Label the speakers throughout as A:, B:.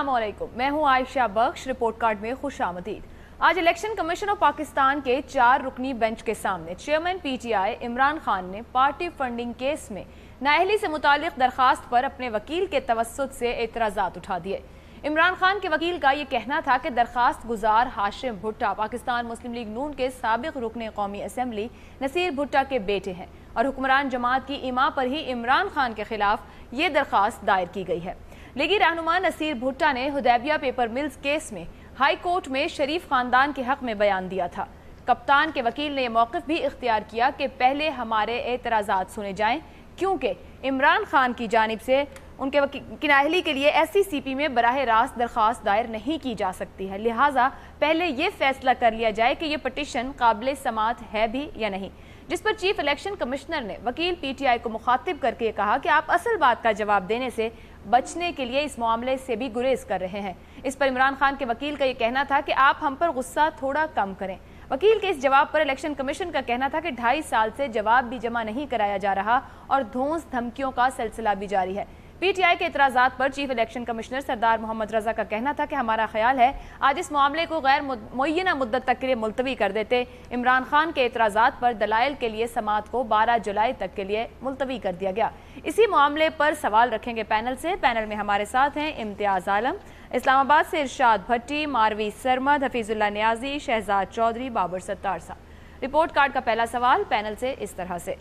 A: अस्सलामुअलैकुम, मैं हूं आयशा बख्श। रिपोर्ट कार्ड में खुशामदीद। आज इलेक्शन कमीशन ऑफ पाकिस्तान के 4 रुकनी बेंच के सामने चेयरमैन पीटीआई इमरान खान ने पार्टी फंडिंग केस में नाअहली से मुतालिक दरखास्त पर अपने वकील के तवस्सुत से एतराज़ात उठा दिए। इमरान खान के वकील का ये कहना था कि दरखास्त गुजार हाशिम भुट्टा पाकिस्तान मुस्लिम लीग नून के साबिक रुकने कौमी असम्बली नसीर भुट्टा के बेटे हैं और हुक्मरान जमात की इमा पर ही इमरान खान के खिलाफ ये दरखास्त दायर की गई है। लीगी रहनुमा नसीर भुट्टा ने हुदैबिया पेपर मिल्स केस में हाई कोर्ट में शरीफ खानदान के हक में बयान दिया था। कप्तान के वकील ने यह मौक़िफ़ भी इख्तियार किया कि पहले हमारे एतराज़ात सुने जाएं, क्योंकि इमरान खान की जानिब से उनके नाअहली के लिए SCCP में बराह रास्त दरख्वास्त दायर नहीं की जा सकती है, लिहाजा पहले ये फैसला कर लिया जाए कि यह पटिशन काबिल समात है भी या नहीं। जिस पर चीफ इलेक्शन कमिश्नर ने वकील PTI को मुखातिब करके कहा कि आप असल बात का जवाब देने से बचने के लिए इस मामले से भी गुरेज कर रहे हैं। इस पर इमरान खान के वकील का यह कहना था कि आप हम पर गुस्सा थोड़ा कम करें। वकील के इस जवाब पर इलेक्शन कमीशन का कहना था कि 2.5 साल से जवाब भी जमा नहीं कराया जा रहा और धौंस धमकियों का सिलसिला भी जारी है। PTI के एतराज़ात पर चीफ इलेक्शन कमिश्नर सरदार मोहम्मद रजा का कहना था कि हमारा ख्याल है आज इस मामले को गैर मुय्यना मुद्दत तक के लिए मुलतवी कर देते। इमरान खान के एतराज़ात पर दलाइल के लिए समात को 12 जुलाई तक के लिए मुलतवी कर दिया गया। इसी मामले पर सवाल रखेंगे पैनल से। पैनल में हमारे साथ हैं इम्तियाज़ आलम, इस्लामाबाद से इरशाद भट्टी, मारवी सरमद, हफीजुल्लाह नियाजी, शहजाद चौधरी, बाबर सत्तार साहब। रिपोर्ट कार्ड का पहला सवाल पैनल से इस तरह से।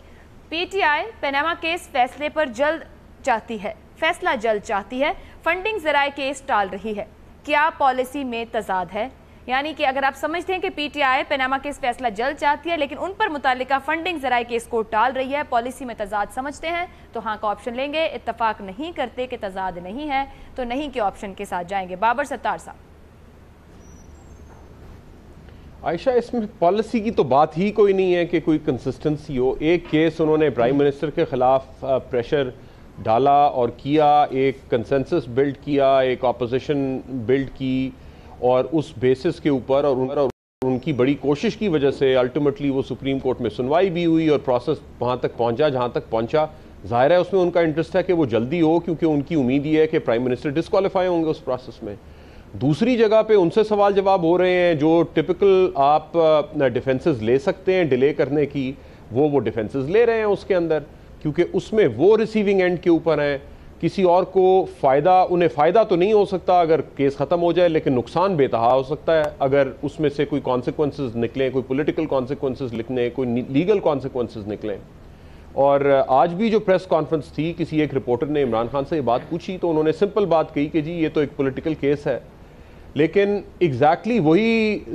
A: PTI पनामा केस फैसले पर फैसला जल्द चाहती है, फंडिंग जराए केस टाल रही है, क्या पॉलिसी में तजाद है? यानी कि अगर आप समझते हैं कि PTI पनामा केस फैसला जल्द चाहती है लेकिन उन पर मुतालिका फंडिंग जराए केस को टाल रही है, पॉलिसी में तजाद समझते हैं तो हाँ का ऑप्शन लेंगे। इत्तफाक नहीं करते कि तजाद नहीं है तो नहीं के ऑप्शन के साथ जाएंगे। बाबर सत्तार साहब।
B: आयशा, इसमें पॉलिसी की तो बात ही कोई नहीं है कि कोई कंसिस्टेंसी हो। एक केस उन्होंने प्राइम मिनिस्टर के खिलाफ प्रेशर डाला और किया, एक कंसेंसस बिल्ड किया, एक ऑपोजिशन बिल्ड की और उस बेसिस के ऊपर और उनकी बड़ी कोशिश की वजह से अल्टीमेटली वो सुप्रीम कोर्ट में सुनवाई भी हुई और प्रोसेस वहाँ तक पहुँचा जहाँ तक पहुँचा। ज़ाहिर है उसमें उनका इंटरेस्ट है कि वो जल्दी हो, क्योंकि उनकी उम्मीद ये है कि प्राइम मिनिस्टर डिस्क्वालीफाई होंगे उस प्रोसेस में। दूसरी जगह पे उनसे सवाल जवाब हो रहे हैं जो टिपिकल आप डिफेंसेस ले सकते हैं डिले करने की, वो डिफेंसेस ले रहे हैं उसके अंदर, क्योंकि उसमें वो रिसीविंग एंड के ऊपर हैं। किसी और को उन्हें फ़ायदा तो नहीं हो सकता अगर केस ख़त्म हो जाए, लेकिन नुकसान बेतहा हो सकता है अगर उसमें से कोई कॉन्सिक्वेंसेस निकलें, कोई पॉलिटिकल कॉन्सिक्वेंसेस निकलें, कोई लीगल कॉन्सिक्वेंसेस निकलें। और आज भी जो प्रेस कॉन्फ्रेंस थी, किसी एक रिपोर्टर ने इमरान खान से ये बात पूछी तो उन्होंने सिंपल बात कही कि जी ये तो एक पॉलिटिकल केस है, लेकिन एग्जैक्टली वही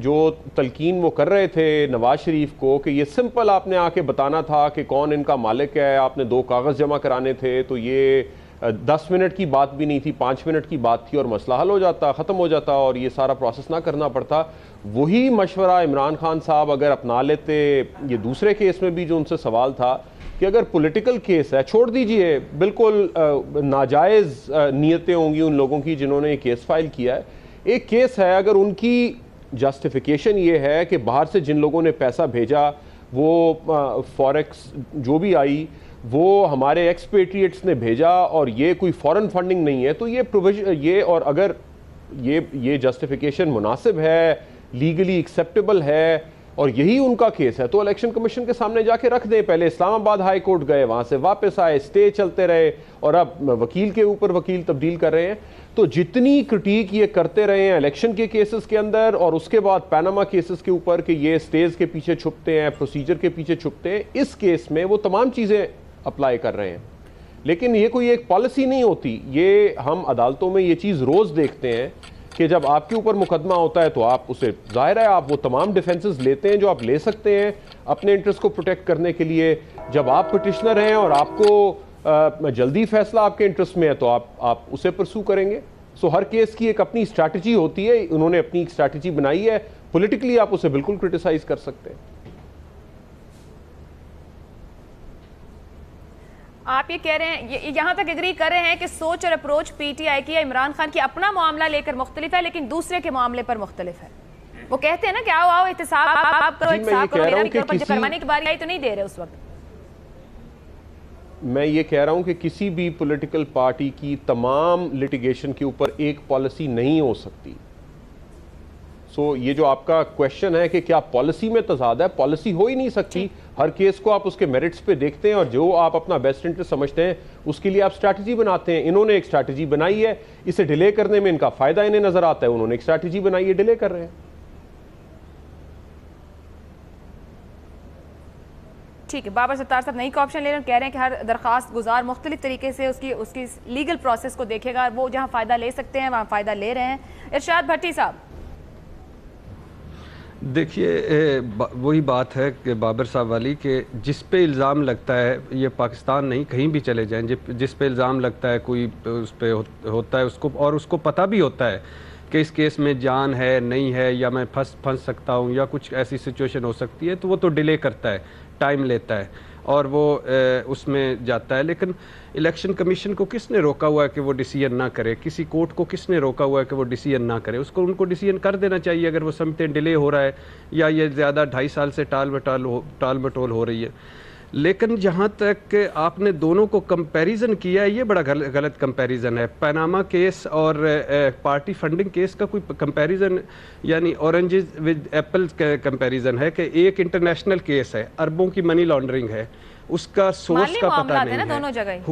B: जो तलकीन वो कर रहे थे नवाज शरीफ को कि ये सिंपल आपने आके बताना था कि कौन इनका मालिक है, आपने 2 कागज़ जमा कराने थे, तो ये 10 मिनट की बात भी नहीं थी, 5 मिनट की बात थी और मसला हल हो जाता, ख़त्म हो जाता और ये सारा प्रोसेस ना करना पड़ता। वही मशवरा इमरान खान साहब अगर अपना लेते ये दूसरे केस में भी जो उनसे सवाल था कि अगर पॉलिटिकल केस है, छोड़ दीजिए, बिल्कुल नाजायज़ नीयतें होंगी उन लोगों की जिन्होंने ये केस फाइल किया है। एक केस है, अगर उनकी जस्टिफिकेशन ये है कि बाहर से जिन लोगों ने पैसा भेजा वो फॉरेक्स जो भी आई वो हमारे एक्सपेट्रिएट्स ने भेजा और ये कोई फॉरेन फंडिंग नहीं है, तो ये प्रोविजन ये और अगर ये जस्टिफिकेशन मुनासिब है, लीगली एक्सेप्टेबल है और यही उनका केस है, तो इलेक्शन कमीशन के सामने जाके रख दें। पहले इस्लामाबाद हाई कोर्ट गए, वहाँ से वापस आए, स्टे चलते रहे और अब वकील के ऊपर वकील तब्दील कर रहे हैं। तो जितनी क्रिटिक ये करते रहे हैं इलेक्शन के केसेस के अंदर और उसके बाद पनामा केसेस के ऊपर कि ये स्टेज के पीछे छुपते हैं, प्रोसीजर के पीछे छुपते हैं, इस केस में वो तमाम चीज़ें अप्लाई कर रहे हैं। लेकिन ये कोई एक पॉलिसी नहीं होती। ये हम अदालतों में ये चीज़ रोज़ देखते हैं कि जब आपके ऊपर मुकदमा होता है तो आप उसे, जाहिर है आप वो तमाम डिफेंसेस लेते हैं जो आप ले सकते हैं अपने इंटरेस्ट को प्रोटेक्ट करने के लिए। जब आप पिटिशनर हैं और आपको जल्दी फैसला आपके इंटरेस्ट में है तो आप उसे परसू करेंगे। सो हर केस की एक अपनी स्ट्रैटेजी होती है, उन्होंने अपनी एक स्ट्रैटेजी बनाई है। पॉलिटिकली आप उसे बिल्कुल क्रिटिसाइज कर सकते हैं।
A: आप ये कह रहे हैं, यहाँ तक एग्री कर रहे हैं कि सोच और अप्रोच PTI की या इमरान खान की अपना मामला लेकर मुख्तलिफ है लेकिन दूसरे के मामले पर मुख्तलिफ है। वो कहते हैं ना कि आओ एहतसाब आप करो, एहतसाब करो, मेरा भी करो, पर जब करवाने की बारी आई तो नहीं दे रहे उस वक्त।
B: मैं ये कह रहा हूं कि किसी भी पॉलिटिकल पार्टी की तमाम लिटिगेशन के ऊपर एक पॉलिसी नहीं हो सकती। सो ये जो आपका क्वेश्चन है कि क्या पॉलिसी में तजाद है, पॉलिसी हो ही नहीं सकती। हर केस को आप उसके मेरिट्स पे देखते हैं और जो आप अपना बेस्ट इंटरेस्ट समझते हैं उसके लिए आप स्ट्रैटेजी बनाते हैं। इन्होंने एक स्ट्रैटेजी बनाई है, इसे डिले करने में इनका फायदा इन्हें नजर आता है। उन्होंने एक स्ट्रैटेजी बनाई है, डिले कर रहे हैं।
A: ठीक है, बाबर सत्तार साहब नई का ऑप्शन ले रहे हैं, कह रहे हैं कि हर दरखास्त गुजार मुख्तलिफ तरीके से उसकी लीगल प्रोसेस को देखेगा, वो जहां फायदा ले सकते हैं वहां फायदा ले रहे हैं। इरशाद भट्टी साहब,
C: देखिए वही बात है कि बाबर साहब वाली कि जिस पे इल्ज़ाम लगता है, ये पाकिस्तान नहीं कहीं भी चले जाएं, जिस पे इल्ज़ाम लगता है कोई उस पे होता है उसको, और उसको पता भी होता है कि इस केस में जान है नहीं है, या मैं फंस सकता हूँ, या कुछ ऐसी सिचुएशन हो सकती है, तो वो तो डिले करता है, टाइम लेता है और वो उसमें जाता है। लेकिन इलेक्शन कमीशन को किसने रोका हुआ है कि वो डिसीजन ना करे? किसी कोर्ट को किसने रोका हुआ है कि वो डिसीजन ना करे? उनको डिसीजन कर देना चाहिए अगर वो समझते हैं डिले हो रहा है या ये ज़्यादा 2.5 साल से टाल मटोल हो रही है। लेकिन जहाँ तक आपने दोनों को कंपैरिजन किया है, ये बड़ा गलत कंपैरिजन है। पनामा केस और पार्टी फंडिंग केस का कोई कंपैरिजन, यानी ऑरेंजेस विद एप्पल कंपैरिजन है कि एक इंटरनेशनल केस है, अरबों की मनी लॉन्ड्रिंग है, उसका सोर्स का पता नहीं है, दोनों जगह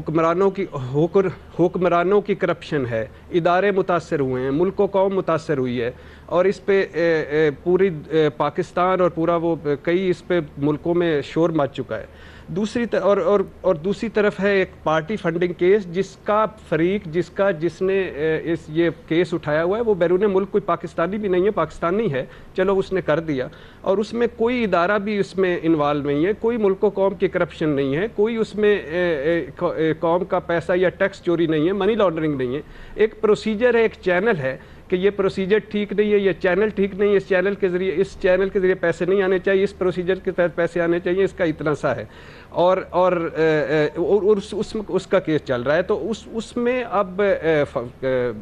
C: हुक्मरानों की करप्शन है, इदारे मुतासर हुए हैं, मुल्क कौम मुतासर हुई है, और इस पे पूरी पाकिस्तान और पूरा वो कई इस पे मुल्कों में शोर मच चुका है। दूसरी तरफ है एक पार्टी फंडिंग केस जिसने ये केस उठाया हुआ है वो बैरून मुल्क कोई पाकिस्तानी भी नहीं है, पाकिस्तानी है, चलो उसने कर दिया, और उसमें कोई इदारा भी उसमें इन्वॉल्व नहीं है, कोई मुल्क कौम की करप्शन नहीं है, कोई उसमें कौम का पैसा या टैक्स चोरी नहीं है, मनी लॉन्ड्रिंग नहीं है। एक प्रोसीजर है, एक चैनल है कि ये प्रोसीजर ठीक नहीं है, ये चैनल ठीक नहीं है, इस चैनल के ज़रिए पैसे नहीं आने चाहिए, इस प्रोसीजर के तहत पैसे आने चाहिए, इसका इतना सा है, और उसका केस चल रहा है। तो उसमें अब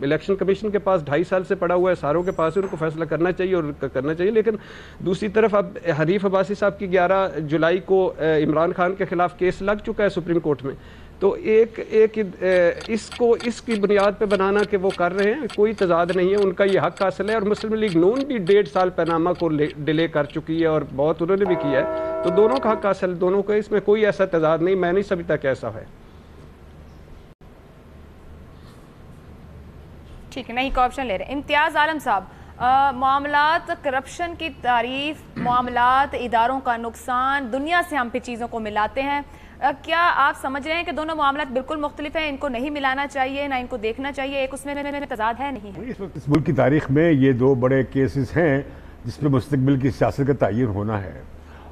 C: इलेक्शन कमीशन के पास 2.5 साल से पड़ा हुआ है, सारों के पास, उनको फैसला करना चाहिए और करना चाहिए। लेकिन दूसरी तरफ अब हनीफ अब्बासी साहब की 11 जुलाई को इमरान खान के खिलाफ केस लग चुका है सुप्रीम कोर्ट में, तो इसकी बुनियाद पे बनाना कि वो कर रहे हैं, कोई तजाद नहीं है, उनका ये हक हासिल है। और मुस्लिम लीग नून भी 1.5 साल पनामा को डिले कर चुकी है और बहुत उन्होंने भी किया है, तो दोनों का हक हासिल, दोनों का, इसमें कोई ऐसा तजाद नहीं, मैं नहीं समझता कि ऐसा है।
A: ठीक है, नहीं का ऑप्शन ले रहे हैं। इम्तियाज आलम साहब, मामलात करप्शन की तारीफ, मामलात इदारों का नुकसान, दुनिया से हम पे चीज़ों को मिलाते हैं, क्या आप समझ रहे हैं कि दोनों मामलात बिल्कुल मुख्तलिफ हैं, इनको नहीं मिलाना चाहिए, ना इनको देखना चाहिए, एक उसमें तजाद है नहीं है?
D: इस वक्त इस मुल्क की तारीख में ये 2 बड़े केसेस हैं जिसमें मुस्तकबिल की सियासत का तयन होना है,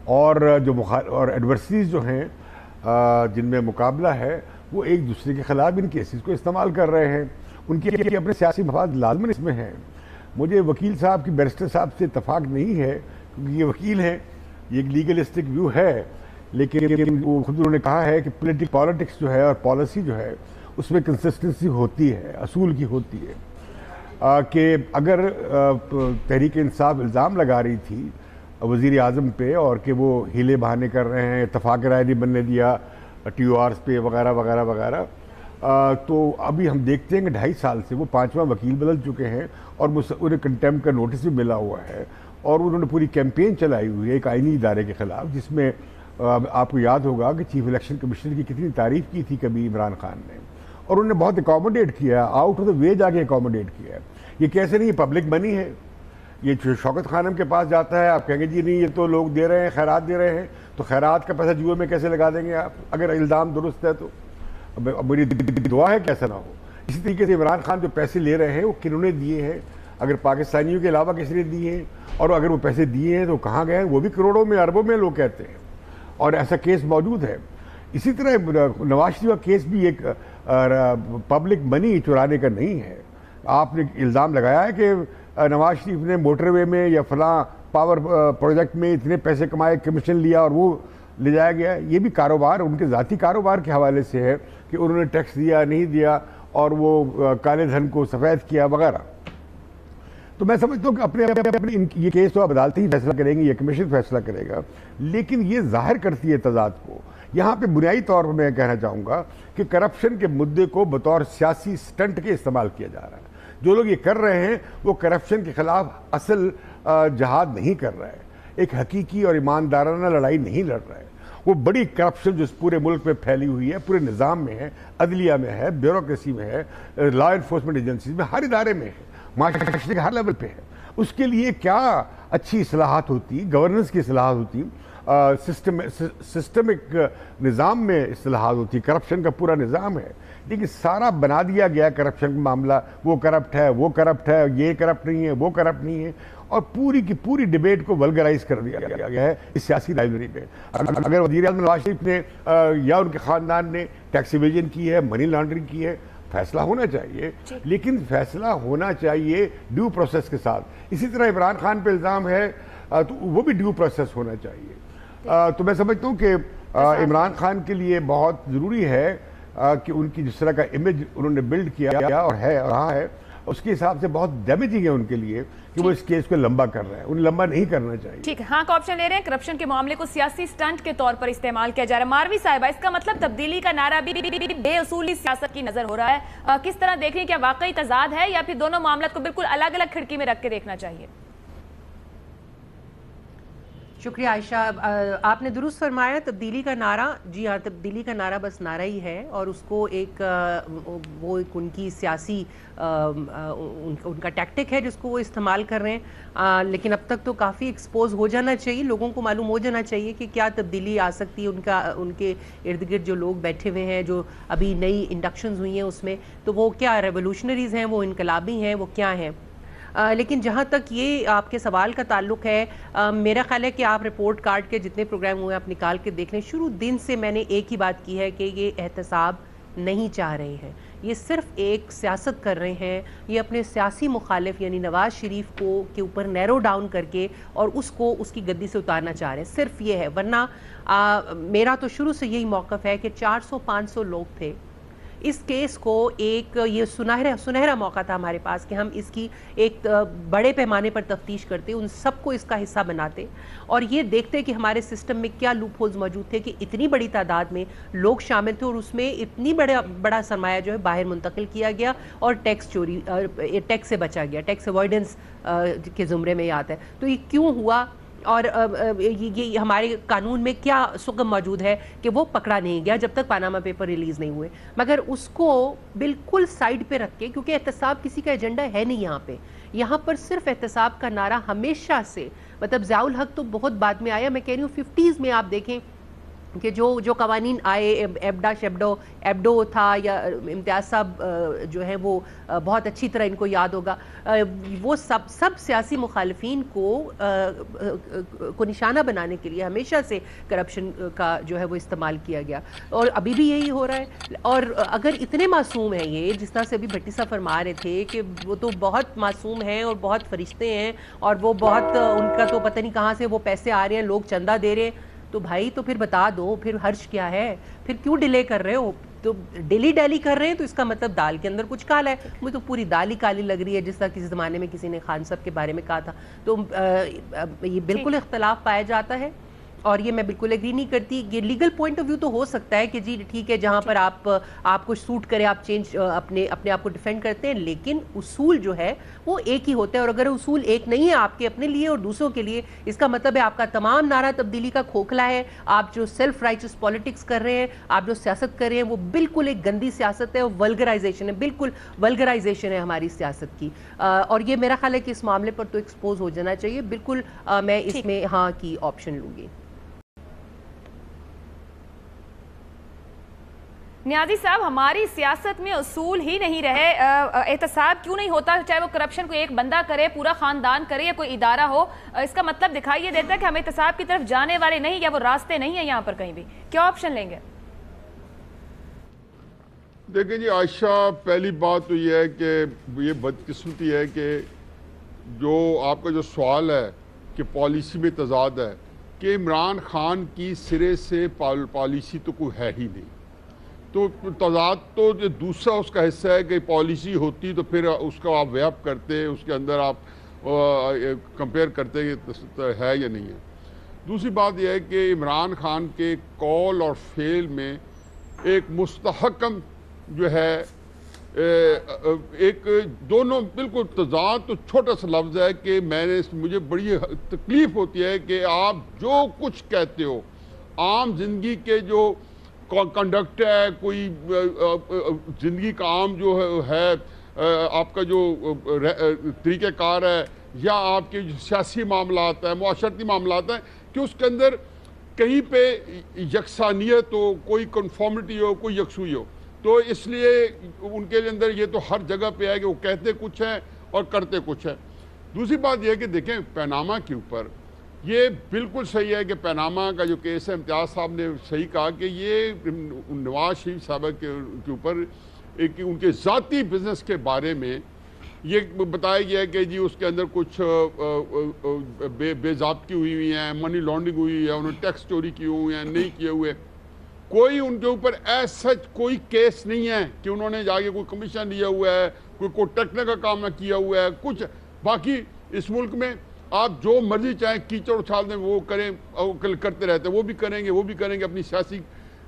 D: और जो और एडवर्सरीज जो हैं जिनमें मुकाबला है वो एक दूसरे के खिलाफ इन केसेस को इस्तेमाल कर रहे हैं, उनके अपने सियासी मफाद लाजमन इसमें हैं। मुझे वकील साहब की, बैरिस्टर साहब से इत्तफाक नहीं है, क्योंकि ये वकील हैं, ये एक लीगलिस्टिक व्यू है, लेकिन वो खुद उन्होंने कहा है कि पॉलिटिक्स जो है और पॉलिसी जो है उसमें कंसिस्टेंसी होती है, असूल की होती है, कि अगर तहरीक इंसाफ इल्ज़ाम लगा रही थी वज़ीर आज़म पे और कि वो हीले बहाने कर रहे हैं, इत्तफाक राय नहीं बनने दिया TORs पे वगैरह वगैरह वगैरह, तो अभी हम देखते हैं कि 2.5 साल से वो 5वां वकील बदल चुके हैं और उन्हें कंटेम्प्ट का नोटिस भी मिला हुआ है, और उन्होंने पूरी कैंपेन चलाई हुई है एक आईनी इदारे के खिलाफ, जिसमें आपको याद होगा कि चीफ इलेक्शन कमिश्नर की कितनी तारीफ की थी कभी इमरान खान ने, और उन्होंने बहुत अकोमोडेट किया, आउट ऑफ द वे जाके अकोमोडेट किया। ये कैसे नहीं, ये पब्लिक मनी है, ये शौकत खानम के पास जाता है, आप कहेंगे जी नहीं ये तो लोग दे रहे हैं, खैरात दे रहे हैं, तो खैरात का पैसा जुए में कैसे लगा देंगे आप, अगर इल्ज़ाम दुरुस्त है तो? अब मेरी दुआ है कैसा ना हो। इसी तरीके से इमरान खान जो पैसे ले रहे हैं वो किन्होंने दिए हैं, अगर पाकिस्तानियों के अलावा किसी ने दिए हैं, और अगर वो पैसे दिए हैं तो कहाँ गए, वो भी करोड़ों में अरबों में लोग कहते हैं, और ऐसा केस मौजूद है। इसी तरह नवाज शरीफ का केस भी एक पब्लिक मनी चुराने का नहीं है। आपने इल्ज़ाम लगाया है कि नवाज शरीफ ने मोटरवे में या फलां पावर प्रोजेक्ट में इतने पैसे कमाए, कमीशन लिया और वो ले जाया गया, ये भी कारोबार, उनके ज़ाती कारोबार के हवाले से है कि उन्होंने टैक्स दिया नहीं दिया और वो काले धन को सफ़ेद किया वगैरह। तो मैं समझता हूँ कि अपने ये केस तो अब अदालत ही फैसला करेंगी, ये कमीशन फैसला करेगा, लेकिन ये जाहिर करती है तजाद को यहाँ पे बुनियादी तौर पर मैं कहना चाहूँगा कि करप्शन के मुद्दे को बतौर सियासी स्टंट के इस्तेमाल किया जा रहा है। जो लोग ये कर रहे हैं वो करप्शन के खिलाफ असल जहाद नहीं कर रहे हैं, एक हकीकी और ईमानदाराना लड़ाई नहीं लड़ रहे हैं। वो बड़ी करप्शन जो इस पूरे मुल्क में फैली हुई है, पूरे निज़ाम में है, अदलिया में है, ब्यूरोक्रेसी में है, लॉ इन्फोर्समेंट एजेंसीज में, हर इदारे में है, माशरे के हर लेवल पे है। उसके लिए क्या अच्छी इस्लाहात होती, गवर्नेंस की इस्लाहात होती, सिस्टमिक निज़ाम में इस्लाहात होती, करप्शन का पूरा निज़ाम है। लेकिन सारा बना दिया गया करप्शन का मामला, वो करप्ट है, वो करप्ट है, ये करप्ट नहीं है, वो करप्ट नहीं है, और पूरी की पूरी डिबेट को वल्गराइज कर दिया गया है इस सियासी लाइब्रेरी में। अगर वज़ीर-ए-आज़म नवाज शरीफ ने या उनके ख़ानदान ने टैक्स इवेजन की है, मनी लॉन्ड्रिंग की है, फैसला होना चाहिए, लेकिन फैसला होना चाहिए ड्यू प्रोसेस के साथ। इसी तरह इमरान खान पे इल्ज़ाम है तो वो भी ड्यू प्रोसेस होना चाहिए। तो मैं समझता हूँ कि इमरान खान के लिए बहुत ज़रूरी है कि उनकी जिस तरह का इमेज उन्होंने बिल्ड किया और है और रहा है, उसके हिसाब से बहुत डैमेजिंग है उनके लिए कि वो इस केस को लंबा कर रहे हैं। उन्हें लंबा नहीं करना चाहिए।
A: ठीक है, हाँ का ऑप्शन ले रहे हैं। करप्शन के मामले को सियासी स्टंट के तौर पर इस्तेमाल किया जा रहा है। मारवी साहिबा, इसका मतलब तब्दीली का नारा भी बेअसूली सियासत की नजर हो रहा है। किस तरह देख रही है, क्या वाकई तजाद है या फिर दोनों मामलों को बिल्कुल अलग अलग खिड़की में रख के देखना चाहिए?
E: शुक्रिया आयशा, आपने दुरुस्त फरमाया। तब्दीली का नारा, जी हाँ, तब्दीली का नारा बस नारा ही है और उसको वो एक उनकी सियासी उनका टैक्टिक है जिसको वो इस्तेमाल कर रहे हैं। लेकिन अब तक तो काफ़ी एक्सपोज हो जाना चाहिए, लोगों को मालूम हो जाना चाहिए कि क्या तब्दीली आ सकती है। उनके इर्द गिर्द जो लोग बैठे हुए हैं, जो अभी नई इंडक्शंस हुई हैं उसमें, तो वो क्या रेवोल्यूशनरीज़ हैं, वो इनकलाबी हैं, वो क्या हैं। लेकिन जहाँ तक ये आपके सवाल का ताल्लुक है, मेरा ख्याल है कि आप रिपोर्ट कार्ड के जितने प्रोग्राम हुए आप निकाल के देख लें। शुरू दिन से मैंने एक ही बात की है कि ये एहतसाब नहीं चाह रहे हैं, ये सिर्फ एक सियासत कर रहे हैं। ये अपने सियासी मुखालिफ यानी नवाज शरीफ को के ऊपर नैरो डाउन करके और उसको उसकी गद्दी से उतारना चाह रहे हैं, सिर्फ ये है। वरना मेरा तो शुरू से यही मौक़िफ़ है कि 400-500 लोग थे। इस केस को एक ये सुनहरा मौका था हमारे पास कि हम इसकी एक बड़े पैमाने पर तफ्तीश करते, उन सबको इसका हिस्सा बनाते और ये देखते कि हमारे सिस्टम में क्या लूप होल्स मौजूद थे कि इतनी बड़ी तादाद में लोग शामिल थे और उसमें इतनी बड़ा सरमाया जो है बाहर मुंतकिल किया गया और टैक्स चोरी, टैक्स से बचा गया, टैक्स अवॉइडेंस के ज़ुमरे में आता है। तो ये क्यों हुआ और ये हमारे कानून में क्या सुकम मौजूद है कि वो पकड़ा नहीं गया जब तक पानामा पेपर रिलीज़ नहीं हुए। मगर उसको बिल्कुल साइड पे रख के, क्योंकि एहतसाब किसी का एजेंडा है नहीं यहाँ पर सिर्फ एहतसाब का नारा हमेशा से, मतलब ज़ियाउल हक तो बहुत बाद में आया, मैं कह रही हूँ 50s में आप देखें कि जो कवानीन आए, एब्डो था या इम्तियाज़ साहब जो है वो बहुत अच्छी तरह इनको याद होगा, वो सब सियासी मुखालिफिन को निशाना बनाने के लिए हमेशा से करप्शन का जो है वो इस्तेमाल किया गया और अभी भी यही हो रहा है। और अगर इतने मासूम हैं ये, जिस तरह से अभी भट्टी साहब फरमा रहे थे कि वो तो बहुत मासूम हैं और बहुत फरिश्ते हैं और वो बहुत उनका तो पता नहीं कहाँ से वो पैसे आ रहे हैं, लोग चंदा दे रहे हैं, तो भाई तो फिर बता दो, फिर हर्ष क्या है, फिर क्यों डिले कर रहे हो? तो डेली कर रहे हैं तो इसका मतलब दाल के अंदर कुछ काला है। मुझे तो पूरी दाल ही काली लग रही है, जिस तरह किसी ज़माने में किसी ने खान साहब के बारे में कहा था। तो ये बिल्कुल इख्तलाफ पाया जाता है और ये मैं बिल्कुल एग्री नहीं करती। ये लीगल पॉइंट ऑफ व्यू तो हो सकता है कि जी ठीक है, जहाँ पर आपको सूट करे, आप चेंज अपने आप को डिफेंड करते हैं, लेकिन उसूल जो है वो एक ही होता है। और अगर उसूल एक नहीं है आपके अपने लिए और दूसरों के लिए, इसका मतलब है आपका तमाम नारा तब्दीली का खोखला है। आप जो सेल्फ राइचस पॉलिटिक्स कर रहे हैं, आप जो सियासत कर रहे हैं, वो बिल्कुल एक गंदी सियासत है और वल्गराइजेशन है, बिल्कुल वल्गराइजेशन है हमारी सियासत की। और ये मेरा ख्याल है कि इस मामले पर तो एक्सपोज हो जाना चाहिए। बिल्कुल मैं इसमें हाँ की ऑप्शन लूँगी।
A: नियाजी साहब, हमारी सियासत में उसूल ही नहीं रहे, एहतसाब क्यों नहीं होता? चाहे वो करप्शन को एक बंदा करे, पूरा खानदान करे या कोई इदारा हो, इसका मतलब दिखाई ये देता है कि हम एहतसाब की तरफ जाने वाले नहीं, या वो रास्ते नहीं है यहाँ पर कहीं भी। क्या ऑप्शन लेंगे?
F: देखिए जी आयशा, पहली बात तो ये है कि ये बदकिस्मती है कि जो आपका जो सवाल है कि पॉलिसी में तजाद है, कि इमरान खान की सिरे से पॉलिसी तो कोई है ही नहीं। तो तजाद तो जो दूसरा उसका हिस्सा है कि पॉलिसी होती तो फिर उसका आप व्याप करते, उसके अंदर आप कंपेयर करते है या नहीं है। दूसरी बात यह है कि इमरान खान के कॉल और फेल में एक मुस्तहकम जो है एक दोनों बिल्कुल तजाद तो छोटा सा लफ्ज़ है कि मुझे बड़ी तकलीफ होती है कि आप जो कुछ कहते हो आम जिंदगी के जो कंडक्ट है, कोई जिंदगी का आम जो है आपका जो तरीक़ेकार है या आपके जो सियासी मामलात है, मुआशरती मामलात हैं, कि उसके अंदर कहीं पे यकसानियत हो, कोई कन्फॉर्मिटी हो, कोई यकसुई हो। तो इसलिए उनके अंदर ये तो हर जगह पे है कि वो कहते कुछ हैं और करते कुछ हैं। दूसरी बात यह है कि देखें पनामा के ऊपर ये बिल्कुल सही है कि पनामा का जो केस है, इम्तियाज़ साहब ने सही कहा कि ये नवाज शरीफ साहब के ऊपर एक उनके ज़ाती बिजनेस के बारे में ये बताया गया है कि जी उसके अंदर कुछ बेज़ाब्ती हुई हैं, मनी लॉन्ड्रिंग हुई है, उन्होंने टैक्स चोरी किए हुए हैं, नहीं किए हुए। कोई उनके ऊपर ऐसा कोई केस नहीं है कि उन्होंने जाके कोई कमीशन लिया हुआ है, कोई टेक्निकल का काम ना किया हुआ है कुछ। बाकी इस मुल्क में आप जो मर्जी चाहें कीचड़ उछाल दें वो करें, करते रहते हैं, वो भी करेंगे अपनी सियासी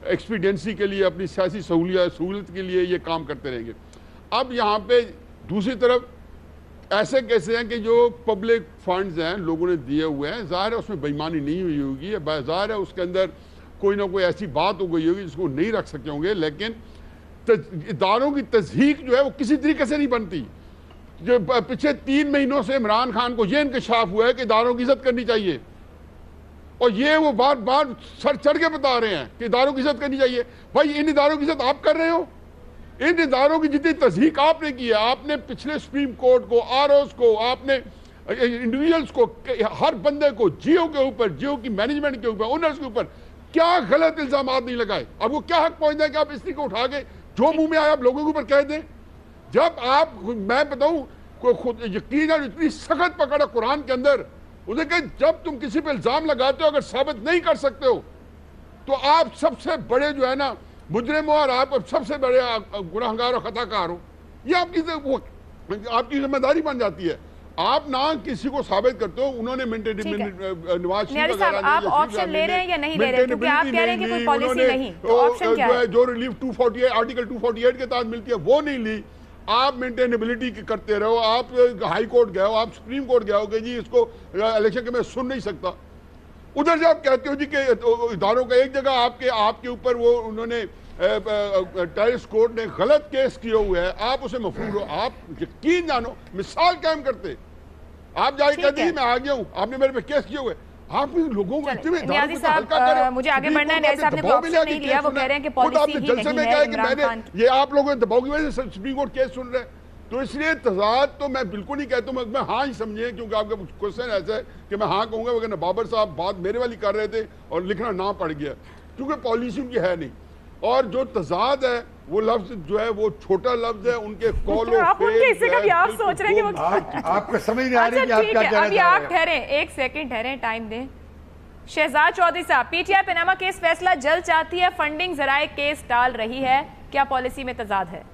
F: एक्सपीडियंसी के लिए, अपनी सियासी सहूलियत के लिए ये काम करते रहेंगे। अब यहाँ पे दूसरी तरफ ऐसे कैसे हैं कि जो पब्लिक फंड्स हैं लोगों ने दिए हुए हैं, ज़ाहिर है उसमें बेईमानी नहीं हुई होगी, ज़ाहिर है उसके अंदर कोई ना कोई ऐसी बात हो गई होगी जिसको नहीं रख सकते होंगे, लेकिन इदारों की तस्दीक जो है वो किसी तरीके से नहीं बनती। जो पिछले 3 महीनों से इमरान खान को यह इंकशाफ हुआ है कि इदारों की इज्जत करनी चाहिए, और ये वो बार बार सर चढ़ के बता रहे हैं कि इदारों की इज्जत करनी चाहिए। भाई इन इदारों की इज्जत आप कर रहे हो? इन इदारों की जितनी तस्दीक आपने की है, आपने पिछले सुप्रीम कोर्ट को, आरओस को, आपने इंडिविजुअल्स को, हर बंदे को, जियो के ऊपर, जियो की मैनेजमेंट के ऊपर, ओनर्स के ऊपर क्या गलत इल्जाम नहीं लगाए? अब वो क्या हक पहुंचता है कि आप इस तरीके उठा के जो मुंह में आया आप लोगों के ऊपर कह दें? जब आप, मैं बताऊं, कोई खुद यकीन है इतनी सख्त पकड़ है कुरान के अंदर, उसे कहे जब तुम किसी पे इल्जाम लगाते हो अगर साबित नहीं कर सकते हो तो आप सबसे बड़े जो है ना मुजरिम हो और आप सबसे बड़े गुनहगार और खताकार हो। ये आपकी जिम्मेदारी बन जाती है। आप ना किसी को साबित करते हो। उन्होंने नवाज शरीफ
A: साहब आप ऑप्शन ले रहे हैं या नहीं ले रहे हैं? क्योंकि आप कह रहे हैं कि कोई पॉलिसी नहीं, तो ऑप्शन क्या है?
F: जो रिलीफ 248 आर्टिकल 248 के तहत मिलती है वो नहीं ली। आप मेंटेनेबिलिटी करते रहो, आप हाई कोर्ट गए हो, आप सुप्रीम कोर्ट गए हो कि जी इसको इलेक्शन के मैं सुन नहीं सकता। उधर से आप कहते हो जी कि इदारों का एक जगह आपके ऊपर वो उन्होंने टेरिस कोर्ट ने गलत केस किए हुए हैं, आप उसे मफरूर हो। आप यकीन जानो मिसाल कायम करते, आप जाके कहते हैं मैं आ गया हूँ, आपने मेरे पे केस किए हुए। आप लोगों को
A: नियाज़ी साहब मुझे आगे बढ़ना है। नियाज़ी साहब ने ऑप्शन नहीं लिया, वो कह रहे हैं कि पॉलिसी ही नहीं है इमरान खान की।
F: ये आप लोगों ने दबाव की वजह से सुप्रीम कोर्ट केस सुन रहे हैं, तो इसलिए तजाद तो मैं बिल्कुल नहीं कहता हूँ। मैं हाँ ही समझिए, क्योंकि आपका क्वेश्चन ऐसा है कि मैं हाँ कहूँगा, वरना बाबर साहब बात मेरे वाली कर रहे थे और लिखना ना पड़ गया, क्योंकि पॉलिसी उनकी है नहीं। और जो तजाद है वो लफ्ज जो है वो छोटा लफ्ज है, उनके कॉल
A: आप उनके हिस्से का भी आप सोच रहे हैं कि वो
D: आपको समझ नहीं आ रही कि आप क्या कह रहे हैं।
A: आप ठहरे, एक सेकंड ठहरे, टाइम दें। शहजाद चौधरी साहब, पीटीआई पनामा केस फैसला जल्द चाहती है, फंडिंग जराए केस टाल रही है, क्या पॉलिसी में तजाद है?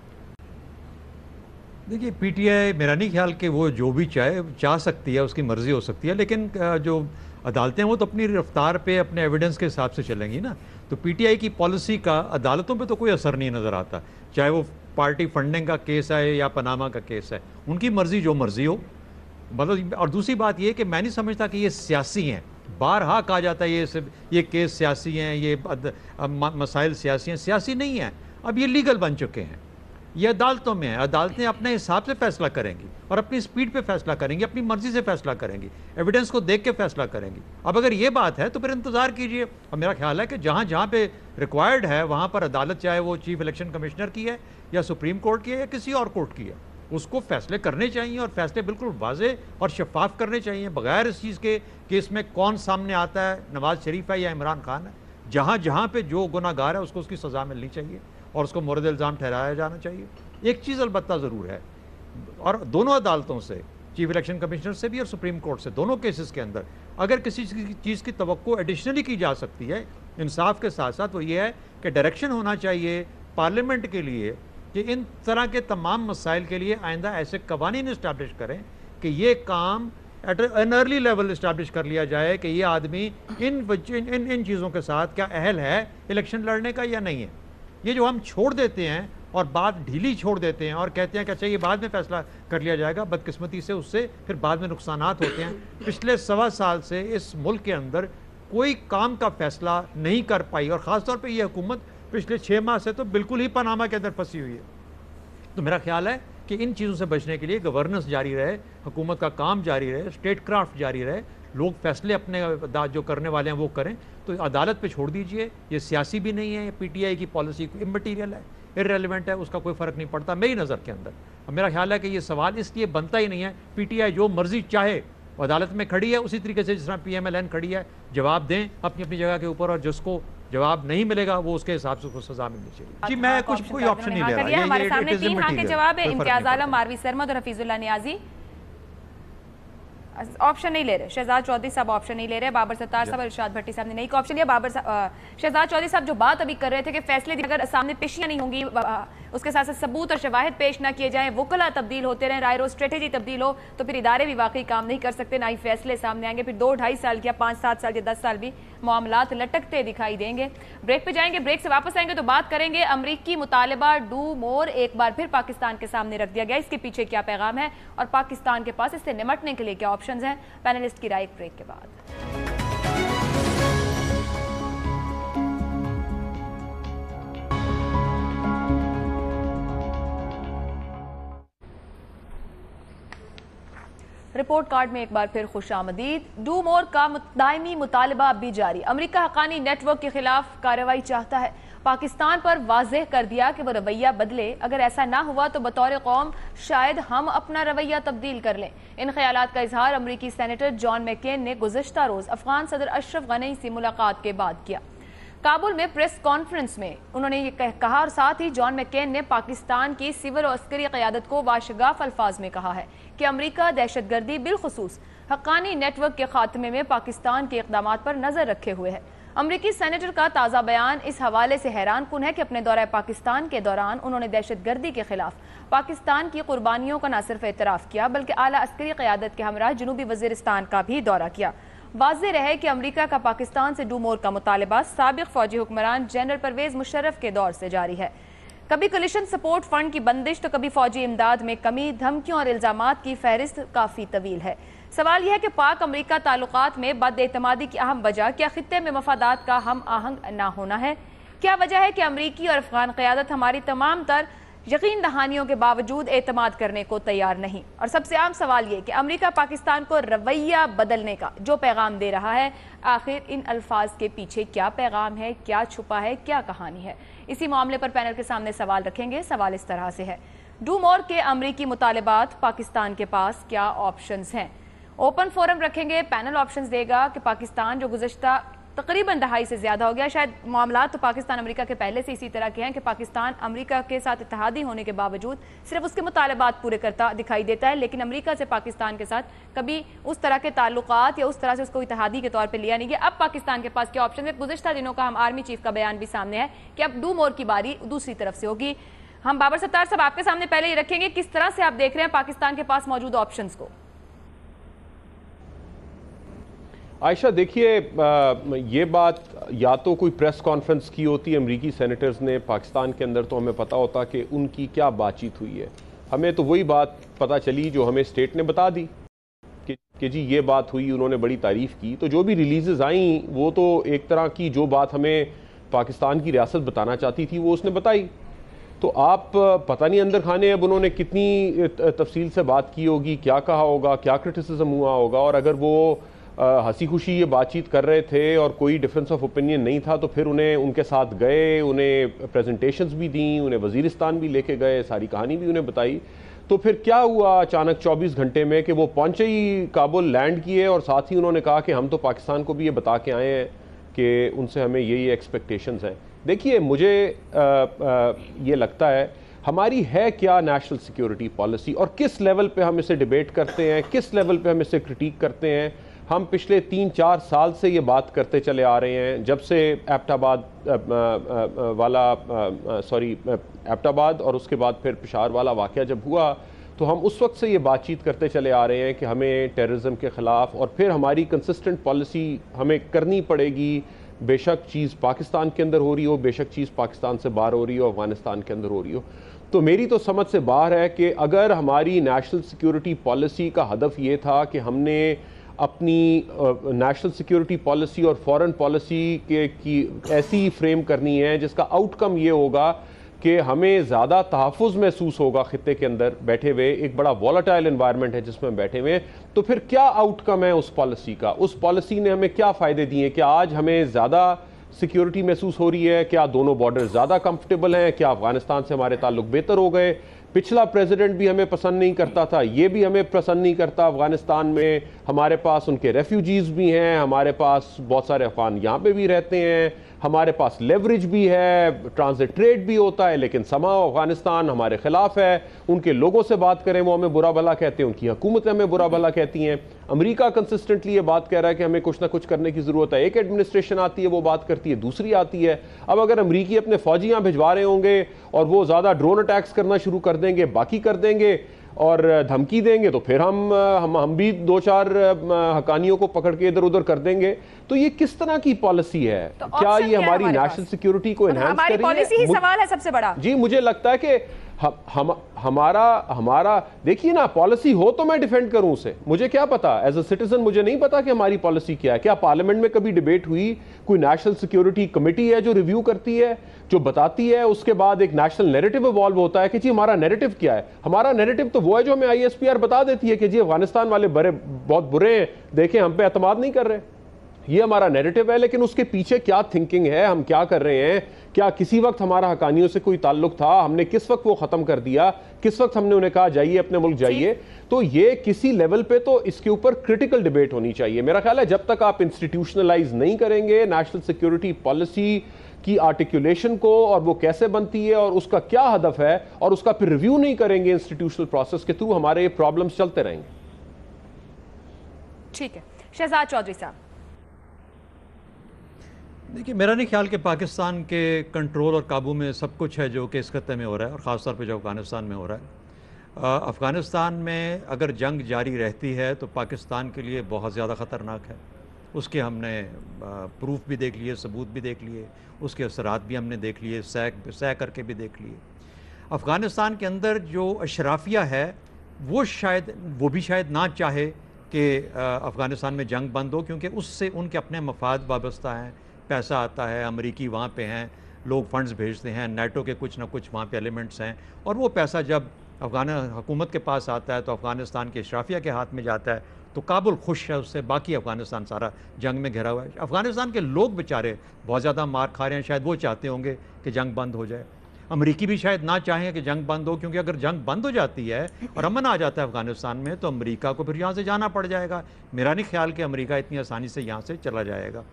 G: देखिए पीटीआई मेरा नहीं ख्याल कि वो जो भी चाह सकती है, उसकी मर्जी हो सकती है, लेकिन जो अदालतें वो तो अपनी रफ्तार पे अपने एविडेंस के हिसाब से चलेंगी ना। तो पीटीआई की पॉलिसी का अदालतों पे तो कोई असर नहीं नज़र आता, चाहे वो पार्टी फंडिंग का केस है या पनामा का केस है, उनकी मर्जी जो मर्जी हो। मतलब और दूसरी बात ये कि मैं नहीं समझता कि ये सियासी हैं। बारहा कहा जाता है ये केस सियासी हैं, ये मसाइल सियासी हैं, सियासी नहीं हैं। अब ये लीगल बन चुके हैं, ये अदालतों में है, अदालतें अपने हिसाब से फैसला करेंगी और अपनी स्पीड पे फैसला करेंगी, अपनी मर्जी से फैसला करेंगी, एविडेंस को देख के फैसला करेंगी। अब अगर ये बात है तो फिर इंतज़ार कीजिए। और मेरा ख्याल है कि जहाँ जहाँ पे रिक्वायर्ड है वहाँ पर अदालत, चाहे वो चीफ इलेक्शन कमिश्नर की है या सुप्रीम कोर्ट की है या किसी और कोर्ट की है, उसको फैसले करने चाहिए और फैसले बिल्कुल वाजे और शफाफ करने चाहिए, बगैर इस चीज़ के कि इसमें कौन सामने आता है, नवाज शरीफ है या इमरान खान है। जहाँ जहाँ पे जो गुनाहगार है उसको उसकी सज़ा मिलनी चाहिए और उसको मुर्द इल्ज़ाम ठहराया जाना चाहिए। एक चीज़ अलबत्ता ज़रूर है, और दोनों अदालतों से, चीफ इलेक्शन कमिश्नर से भी और सुप्रीम कोर्ट से, दोनों केसेस के अंदर अगर किसी चीज़ की तवक्को एडिशनली की जा सकती है इंसाफ के साथ साथ, वो ये है कि डायरेक्शन होना चाहिए पार्लियामेंट के लिए कि इन तरह के तमाम मसाइल के लिए आइंदा ऐसे कवानीन इस्टेब्लिश करें कि ये काम at an early level establish कर लिया जाए कि ये आदमी इन चीज़ों के साथ क्या अहल है इलेक्शन लड़ने का या नहीं है। ये जो हम छोड़ देते हैं और बात ढीली छोड़ देते हैं और कहते हैं कि अच्छा ये बाद में फैसला कर लिया जाएगा, बदकिस्मती से उससे फिर बाद में नुकसानात होते हैं। पिछले 1.25 साल से इस मुल्क के अंदर कोई काम का फैसला नहीं कर पाई और ख़ासतौर पर यह हुकूमत पिछले 6 माह से तो बिल्कुल ही पनामा के अंदर फंसी हुई है। तो मेरा ख्याल है कि इन चीज़ों से बचने के लिए गवर्नेंस जारी रहे, हुकूमत का काम जारी रहे, स्टेट क्राफ्ट जारी रहे, लोग फैसले अपने जो करने वाले हैं वो करें, तो अदालत पे छोड़ दीजिए। ये सियासी भी नहीं है, ये पीटीआई की पॉलिसी इमटीरियल है, इररेलेवेंट है, उसका कोई फ़र्क नहीं पड़ता मेरी नज़र के अंदर। और मेरा ख्याल है कि ये सवाल इसलिए बनता ही नहीं है। पीटीआई जो मर्जी चाहे अदालत में खड़ी है उसी तरीके से जिस तरह PMLN खड़ी है, जवाब दें अपनी अपनी जगह के ऊपर, और जिसको जवाब नहीं मिलेगा वो उसके हिसाब से उसको सजा मिलनी चाहिए। जी मैं कोई ऑप्शन नहीं ले रहा।
A: हमारे सामने 3 हाँ के जवाब है, इम्तियाज आलम, मारवी सरमद और हफीजुल्लाह नियाजी ऑप्शन नहीं ले रहे। शहजाद चौधरी साहब ऑप्शन नहीं ले रहे। बाबर सत्तार साहब, इरशाद भट्टी साहब ने नहीं का ऑप्शन लिया। शहजाद चौधरी साहब जो बात अभी कर रहे थे कि फैसले अगर सामने पेशियां नहीं होंगी, उसके साथ साथ सबूत और शवाहिद पेश ना किए जाएं, वकला तब्दील होते रहें, राय रो स्ट्रेटेजी तब्दील हो, तो फिर इदारे भी वाकई काम नहीं कर सकते, ना ही फैसले सामने आएंगे। फिर 2-2.5 साल या 5-7 साल या 10 साल भी मामलात लटकते दिखाई देंगे। ब्रेक पे जाएंगे, ब्रेक से वापस आएंगे तो बात करेंगे अमरीकी मुतालबा डू मोर एक बार फिर पाकिस्तान के सामने रख दिया गया, इसके पीछे क्या पैगाम है और पाकिस्तान के पास इससे निमटने के लिए क्या ऑप्शंस हैं। पैनलिस्ट की राय एक ब्रेक के बाद। रिपोर्ट कार्ड में एक बार फिर खुशामदीद। डू मोर का दायमी मुतालबा अब भी जारी। अमरीका हक्कानी नेटवर्क के खिलाफ कार्रवाई चाहता है। पाकिस्तान पर वाज़ेह कर दिया कि वो रवैया बदले, अगर ऐसा ना हुआ तो बतौर कौम शायद हम अपना रवैया तब्दील कर लें। इन ख्यालात का इजहार अमरीकी सेनेटर जॉन मैकेन ने गुज़श्ता रोज अफगान सदर अशरफ गनी से मुलाकात के बाद किया। काबुल में प्रेस कॉन्फ्रेंस में उन्होंने ये कहा और साथ ही जॉन मैकेन ने पाकिस्तान की सिविल और अस्करी क़यादत को वाशगाफ अल्फाज में कहा है कि अमरीका दहशतगर्दी बिलखुसूस हक्कानी नेटवर्क के खात्मे में पाकिस्तान के इक़दामात पर नजर रखे हुए है। अमरीकी सेनेटर का ताज़ा बयान इस हवाले से हैरान कुन है कि अपने दौरा पाकिस्तान के दौरान उन्होंने दहशतगर्दी के खिलाफ पाकिस्तान की कुर्बानियों का न सिर्फ एतराफ़ किया बल्कि आला अस्करी क़यादत के हमरा जनूबी वज़ीरिस्तान का भी दौरा किया। वाज़ेह रहे कि अमरीका का पाकिस्तान से डू मोर का मुतालबा साबिक़ फौजी हुक्मरान जनरल परवेज़ मुशर्रफ के दौर से जारी है। कभी कोलिशन सपोर्ट फंड की बंदिश तो कभी फौजी इमदाद में कमी, धमकियों और इल्जामात की फहरिस्त काफ़ी तवील है। सवाल यह है कि पाक अमरीका ताल्लुकात में बद-एतमादी की अहम वजह क्या खित्ते में मफादात का हम आहंग ना होना है? क्या वजह है कि अमरीकी और अफगान क़यादत हमारी तमाम तर यकीन दहानियों के बावजूद एतमाद करने को तैयार नहीं? और सबसे आम सवाल ये कि अमरीका पाकिस्तान को रवैया बदलने का जो पैगाम दे रहा है, आखिर इन अल्फाज के पीछे क्या पैगाम है, क्या छुपा है, क्या कहानी है? इसी मामले पर पैनल के सामने सवाल रखेंगे। सवाल इस तरह से है, डू मोर के अमरीकी मुतालबात पाकिस्तान के पास क्या ऑप्शंस हैं? ओपन फोरम रखेंगे, पैनल ऑप्शंस देगा कि पाकिस्तान जो गुज़श्ता तकरीबन दहाई से ज़्यादा हो गया, शायद मामला तो पाकिस्तान अमेरिका के पहले से इसी तरह के हैं कि पाकिस्तान अमेरिका के साथ इत्तेहादी होने के बावजूद सिर्फ उसके मुतालबात पूरे करता दिखाई देता है, लेकिन अमेरिका से पाकिस्तान के साथ कभी उस तरह के ताल्लुकात या उस तरह से उसको इत्तेहादी के तौर पर लिया नहीं गया। अब पाकिस्तान के पास क्या ऑप्शन है? गुज़श्ता दिनों का हम आर्मी चीफ का बयान भी सामने है कि अब डू मोर की बारी दूसरी तरफ से होगी। हम बाबर सत्तार साहब आपके सामने पहले ही रखेंगे, किस तरह से आप देख रहे हैं पाकिस्तान के पास मौजूद ऑप्शंस को?
B: आयशा देखिए, ये बात या तो कोई प्रेस कॉन्फ्रेंस की होती अमरीकी सेनेटर्स ने पाकिस्तान के अंदर, तो हमें पता होता कि उनकी क्या बातचीत हुई है। हमें तो वही बात पता चली जो हमें स्टेट ने बता दी कि जी ये बात हुई, उन्होंने बड़ी तारीफ़ की। तो जो भी रिलीज़ आई वो तो एक तरह की जो बात हमें पाकिस्तान की रियासत बताना चाहती थी वो उसने बताई। तो आप पता नहीं अंदर खाने अब उन्होंने कितनी तफसील से बात की होगी, क्या कहा होगा, क्या क्रिटिसिज्म हुआ होगा, और अगर वो हंसी खुशी ये बातचीत कर रहे थे और कोई डिफरेंस ऑफ ओपिनियन नहीं था तो फिर उन्हें उनके साथ गए, उन्हें प्रेजेंटेशंस भी दी, उन्हें वज़ीरिस्तान भी लेके गए, सारी कहानी भी उन्हें बताई। तो फिर क्या हुआ अचानक 24 घंटे में कि वो पहुंचे ही काबुल, लैंड किए और साथ ही उन्होंने कहा कि हम तो पाकिस्तान को भी ये बता के आए हैं कि उनसे हमें यही एक्सपेक्टेशंस हैं। देखिए मुझे ये लगता है हमारी है क्या नेशनल सिक्योरिटी पॉलिसी और किस लेवल पे हम इसे डिबेट करते हैं, किस लेवल पे हम इसे क्रिटिक करते हैं। हम पिछले 3-4 साल से ये बात करते चले आ रहे हैं, जब से एबटाबाद और उसके बाद फिर पेशावर वाला वाक़या जब हुआ तो हम उस वक्त से ये बातचीत करते चले आ रहे हैं कि हमें टेररिज्म के ख़िलाफ़ और फिर हमारी कंसिस्टेंट पॉलिसी हमें करनी पड़ेगी। बेशक चीज़ पाकिस्तान के अंदर हो रही हो, बेशक चीज़ पाकिस्तान से बाहर हो रही हो, अफगानिस्तान के अंदर हो रही हो। तो मेरी तो समझ से बाहर है कि अगर हमारी नेशनल सिक्योरिटी पॉलिसी का हदफ ये था कि हमने अपनी नेशनल सिक्योरिटी पॉलिसी और फॉरेन पॉलिसी की ऐसी फ्रेम करनी है जिसका आउटकम ये होगा कि हमें ज़्यादा तहफ़्फ़ुज़ महसूस होगा खित्ते के अंदर बैठे हुए, एक बड़ा वॉलेटाइल एनवायरनमेंट है जिसमें हम बैठे हुए, तो फिर क्या आउटकम है उस पॉलिसी का? उस पॉलिसी ने हमें क्या फ़ायदे दिए? क्या आज हमें ज़्यादा सिक्योरिटी महसूस हो रही है? क्या दोनों बॉर्डर ज़्यादा कंफर्टेबल हैं? क्या अफगानिस्तान से हमारे ताल्लुक बेहतर हो गए? पिछला प्रेसिडेंट भी हमें पसंद नहीं करता था, ये भी हमें पसंद नहीं करता। अफगानिस्तान में हमारे पास उनके रेफ्यूजीज़ भी हैं, हमारे पास बहुत सारे अफगान यहाँ पे भी रहते हैं, हमारे पास लेवरेज भी है, ट्रांजिट ट्रेड भी होता है, लेकिन समाओ अफगानिस्तान हमारे खिलाफ है। उनके लोगों से बात करें वो हमें बुरा भला कहते हैं, उनकी हुकूमतें हमें बुरा भला कहती हैं। अमेरिका कंसिस्टेंटली ये बात कह रहा है कि हमें कुछ ना कुछ करने की ज़रूरत है। एक एडमिनिस्ट्रेशन आती है वो बात करती है, दूसरी आती है। अब अगर अमेरिकी अपने फौजी यहाँ भिजवा रहे होंगे और वो ज़्यादा ड्रोन अटैक्स करना शुरू कर देंगे, बाकी कर देंगे और धमकी देंगे, तो फिर हम भी दो चार हकानियों को पकड़ के इधर उधर कर देंगे। तो ये किस तरह की पॉलिसी है?
A: तो
B: क्या ये हमारी नेशनल सिक्योरिटी को एनहांस कर रही है?
A: हमारी पॉलिसी ही सवाल है सबसे बड़ा।
B: जी, मुझे लगता है कि हमारा देखिए ना, पॉलिसी हो तो मैं डिफेंड करूं उसे, मुझे क्या पता, एज अ सिटीजन मुझे नहीं पता कि हमारी पॉलिसी क्या है। क्या पार्लियामेंट में कभी डिबेट हुई? कोई नेशनल सिक्योरिटी कमेटी है जो रिव्यू करती है, जो बताती है, उसके बाद एक नेशनल नैरेटिव इवॉल्व होता है कि जी हमारा नैरेटिव क्या है? हमारा नैरेटिव तो वो है जो हमें ISPR बता देती है कि जी अफगानिस्तान वाले बहुत बुरे हैं, देखें हम पे एतमाद नहीं कर रहे। ये हमारा नैरेटिव है, लेकिन उसके पीछे क्या थिंकिंग है, हम क्या कर रहे हैं? क्या किसी वक्त हमारा हकानियों से कोई ताल्लुक था? हमने किस वक्त वो ख़त्म कर दिया? किस वक्त हमने उन्हें कहा जाइए अपने मुल्क जाइए? तो ये किसी लेवल पे तो इसके ऊपर क्रिटिकल डिबेट होनी चाहिए। मेरा ख्याल है जब तक आप इंस्टीट्यूशनलाइज नहीं करेंगे नेशनल सिक्योरिटी पॉलिसी की आर्टिकुलेशन को, और वो कैसे बनती है और उसका क्या हदफ है, और उसका फिर रिव्यू नहीं करेंगे इंस्टीट्यूशनल प्रोसेस के थ्रू, हमारे ये प्रॉब्लम्स चलते रहेंगे।
A: ठीक है, शहजाद चौधरी साहब।
G: देखिए, मेरा नहीं ख्याल कि पाकिस्तान के कंट्रोल और काबू में सब कुछ है जो कि इस खत्ते में हो रहा है, और ख़ास तौर पे जो अफ़गानिस्तान में हो रहा है। अफ़गानिस्तान में अगर जंग जारी रहती है तो पाकिस्तान के लिए बहुत ज़्यादा ख़तरनाक है। उसके हमने प्रूफ भी देख लिए, सबूत भी देख लिए, उसके असरात भी हमने देख लिए, सह करके भी देख लिए। अफ़गानिस्तान के अंदर जो अशराफिया है वो भी शायद ना चाहे कि अफ़गानिस्तान में जंग बंद हो, क्योंकि उससे उनके अपने मफाद वाबस्ता हैं। पैसा आता है, अमरीकी वहाँ पे हैं, लोग फंड्स भेजते हैं, नेटो के कुछ ना कुछ वहाँ पे एलिमेंट्स हैं, और वो पैसा जब अफ़गान हुकूमत के पास आता है तो अफ़गानिस्तान के अशराफिया के हाथ में जाता है, तो काबुल खुश है उससे, बाकी अफ़गानिस्तान सारा जंग में घिरा हुआ है। अफ़गानिस्तान के लोग बेचारे बहुत ज़्यादा मार खा रहे हैं, शायद वो चाहते होंगे कि जंग बंद हो जाए। अमरीकी भी शायद ना चाहें कि जंग बंद हो, क्योंकि अगर जंग बंद हो जाती है और अमन आ जाता है अफ़गानिस्तान में तो अमरीका को फिर यहाँ से जाना पड़ जाएगा। मेरा नहीं ख्याल कि अमरीका इतनी आसानी से यहाँ से चला जाएगा।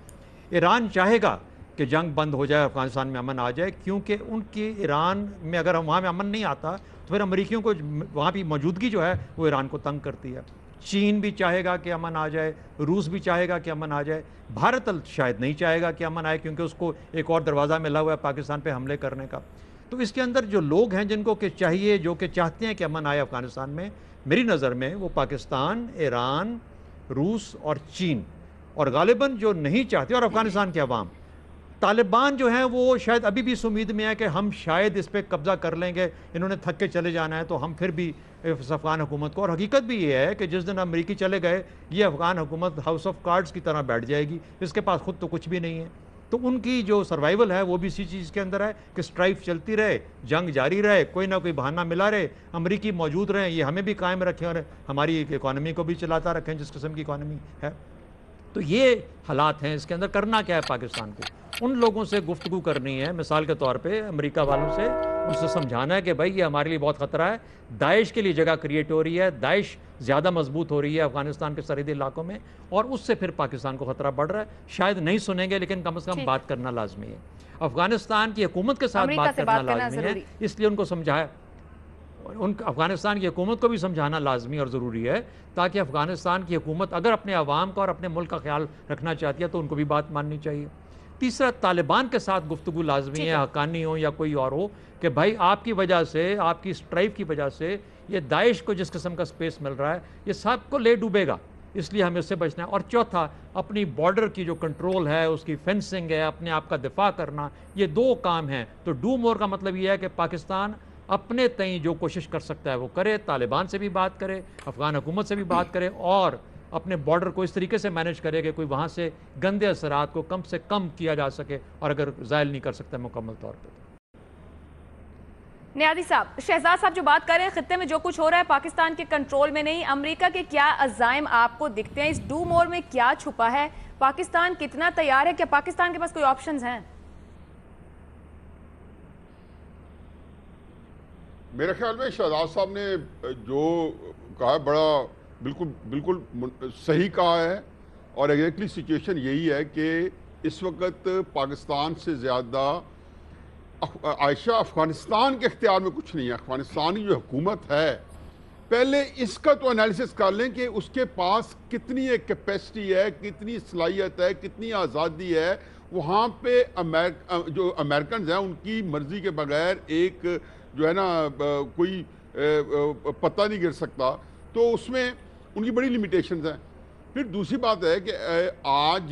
G: ईरान चाहेगा कि जंग बंद हो जाए, अफ़गानिस्तान में अमन आ जाए, क्योंकि उनकी ईरान में अगर वहाँ में अमन नहीं आता तो फिर अमरीकियों को वहाँ की मौजूदगी जो है वो ईरान को तंग करती है। चीन भी चाहेगा कि अमन आ जाए, रूस भी चाहेगा कि अमन आ जाए, भारत शायद नहीं चाहेगा कि अमन आए, क्योंकि उसको एक और दरवाज़ा मिला हुआ है पाकिस्तान पे हमले करने का। तो इसके अंदर जो लोग हैं जिनको कि चाहिए, जो कि चाहते हैं कि अमन आए अफ़गानिस्तान में, मेरी नज़र में वो पाकिस्तान, ईरान, रूस और चीन, और गालिबन जो नहीं चाहते, और अफ़गानिस्तान के अवाम। तालिबान जो हैं वो शायद अभी भी इस उम्मीद में है कि हम शायद इस पर कब्ज़ा कर लेंगे, इन्होंने थक के चले जाना है तो हम फिर भी इस अफ़गान हुकूमत को, और हकीकत भी ये है कि जिस दिन अमरीकी चले गए ये अफ़गान हुकूमत हाउस ऑफ कार्ड्स की तरह बैठ जाएगी, इसके पास खुद तो कुछ भी नहीं है। तो उनकी जो सर्वाइवल है वो भी इसी चीज़ के अंदर है कि स्ट्राइक चलती रहे, जंग जारी रहे, कोई ना कोई बहाना मिला रहे, अमरीकी मौजूद रहें, ये हमें भी कायम रखें और हमारी इकॉनमी को भी चलाता रखें जिस किस्म की इकॉनमी है। तो ये हालात हैं। इसके अंदर करना क्या है पाकिस्तान को? उन लोगों से गुफ्तगू करनी है, मिसाल के तौर पे अमेरिका वालों से, उनसे समझाना है कि भाई ये हमारे लिए बहुत ख़तरा है, दाइश के लिए जगह क्रिएट हो रही है, दाइश ज़्यादा मजबूत हो रही है अफगानिस्तान के सरहदी इलाकों में, और उससे फिर पाकिस्तान को ख़तरा बढ़ रहा है। शायद नहीं सुनेंगे, लेकिन कम से कम बात करना लाजमी है। अफगानिस्तान की हुकूमत के साथ बात करना लाजमी है, इसलिए उनको समझाया, उन अफ़गानिस्तान की हुकूमत को भी समझाना लाजमी और ज़रूरी है, ताकि अफ़गानिस्तान की हुकूमत अगर अपने अवाम का और अपने मुल्क का ख्याल रखना चाहती है तो उनको भी बात माननी चाहिए। तीसरा, तालिबान के साथ गुफ्तगू लाजमी है, हक्कानी हो या कोई और हो, कि भाई आपकी वजह से, आपकी स्ट्राइक की वजह से ये दाइश को जिस किस्म का स्पेस मिल रहा है ये सबको ले डूबेगा, इसलिए हमें उससे बचना है। और चौथा, अपनी बॉर्डर की जो कंट्रोल है, उसकी फेंसिंग है, अपने आप का दिफा करना, ये 2 काम हैं। तो डू मोर का मतलब ये है कि पाकिस्तान अपने तई जो कोशिश कर सकता है वो करे, तालिबान से भी बात करे, अफगान हुकूमत से भी बात करे और अपने बॉर्डर को इस तरीके से मैनेज करे कि कोई वहाँ से गंदे असरात को कम से कम किया जा सके, और अगर ज़ायल नहीं कर सकता मुकम्मल तौर पर।
A: नियाज़ी साहब, शहजाद साहब जो बात कर रहे हैं, खित्ते में जो कुछ हो रहा है पाकिस्तान के कंट्रोल में नहीं, अमेरिका के क्या अज़ाइम आपको दिखते हैं? इस डू मोर में क्या छुपा है? पाकिस्तान कितना तैयार है? क्या पाकिस्तान के पास कोई ऑप्शंस हैं?
F: मेरे ख्याल में शहजाद साहब ने जो कहा बड़ा बिल्कुल सही कहा है, और एग्जैक्टली सिचुएशन यही है कि इस वक्त पाकिस्तान से ज़्यादा आयशा अफ़गानिस्तान के इख्तियार में कुछ नहीं है। अफ़गानिस्तान की जो हुकूमत है, पहले इसका तो एनालिसिस कर लें कि उसके पास कितनी एक कैपेसिटी है, कितनी सलाहियत है, कितनी आज़ादी है। वहाँ पे जो अमेरिकन हैं उनकी मर्ज़ी के बगैर एक जो है ना कोई पत्ता नहीं गिर सकता, तो उसमें उनकी बड़ी लिमिटेशंस हैं। फिर दूसरी बात है कि आज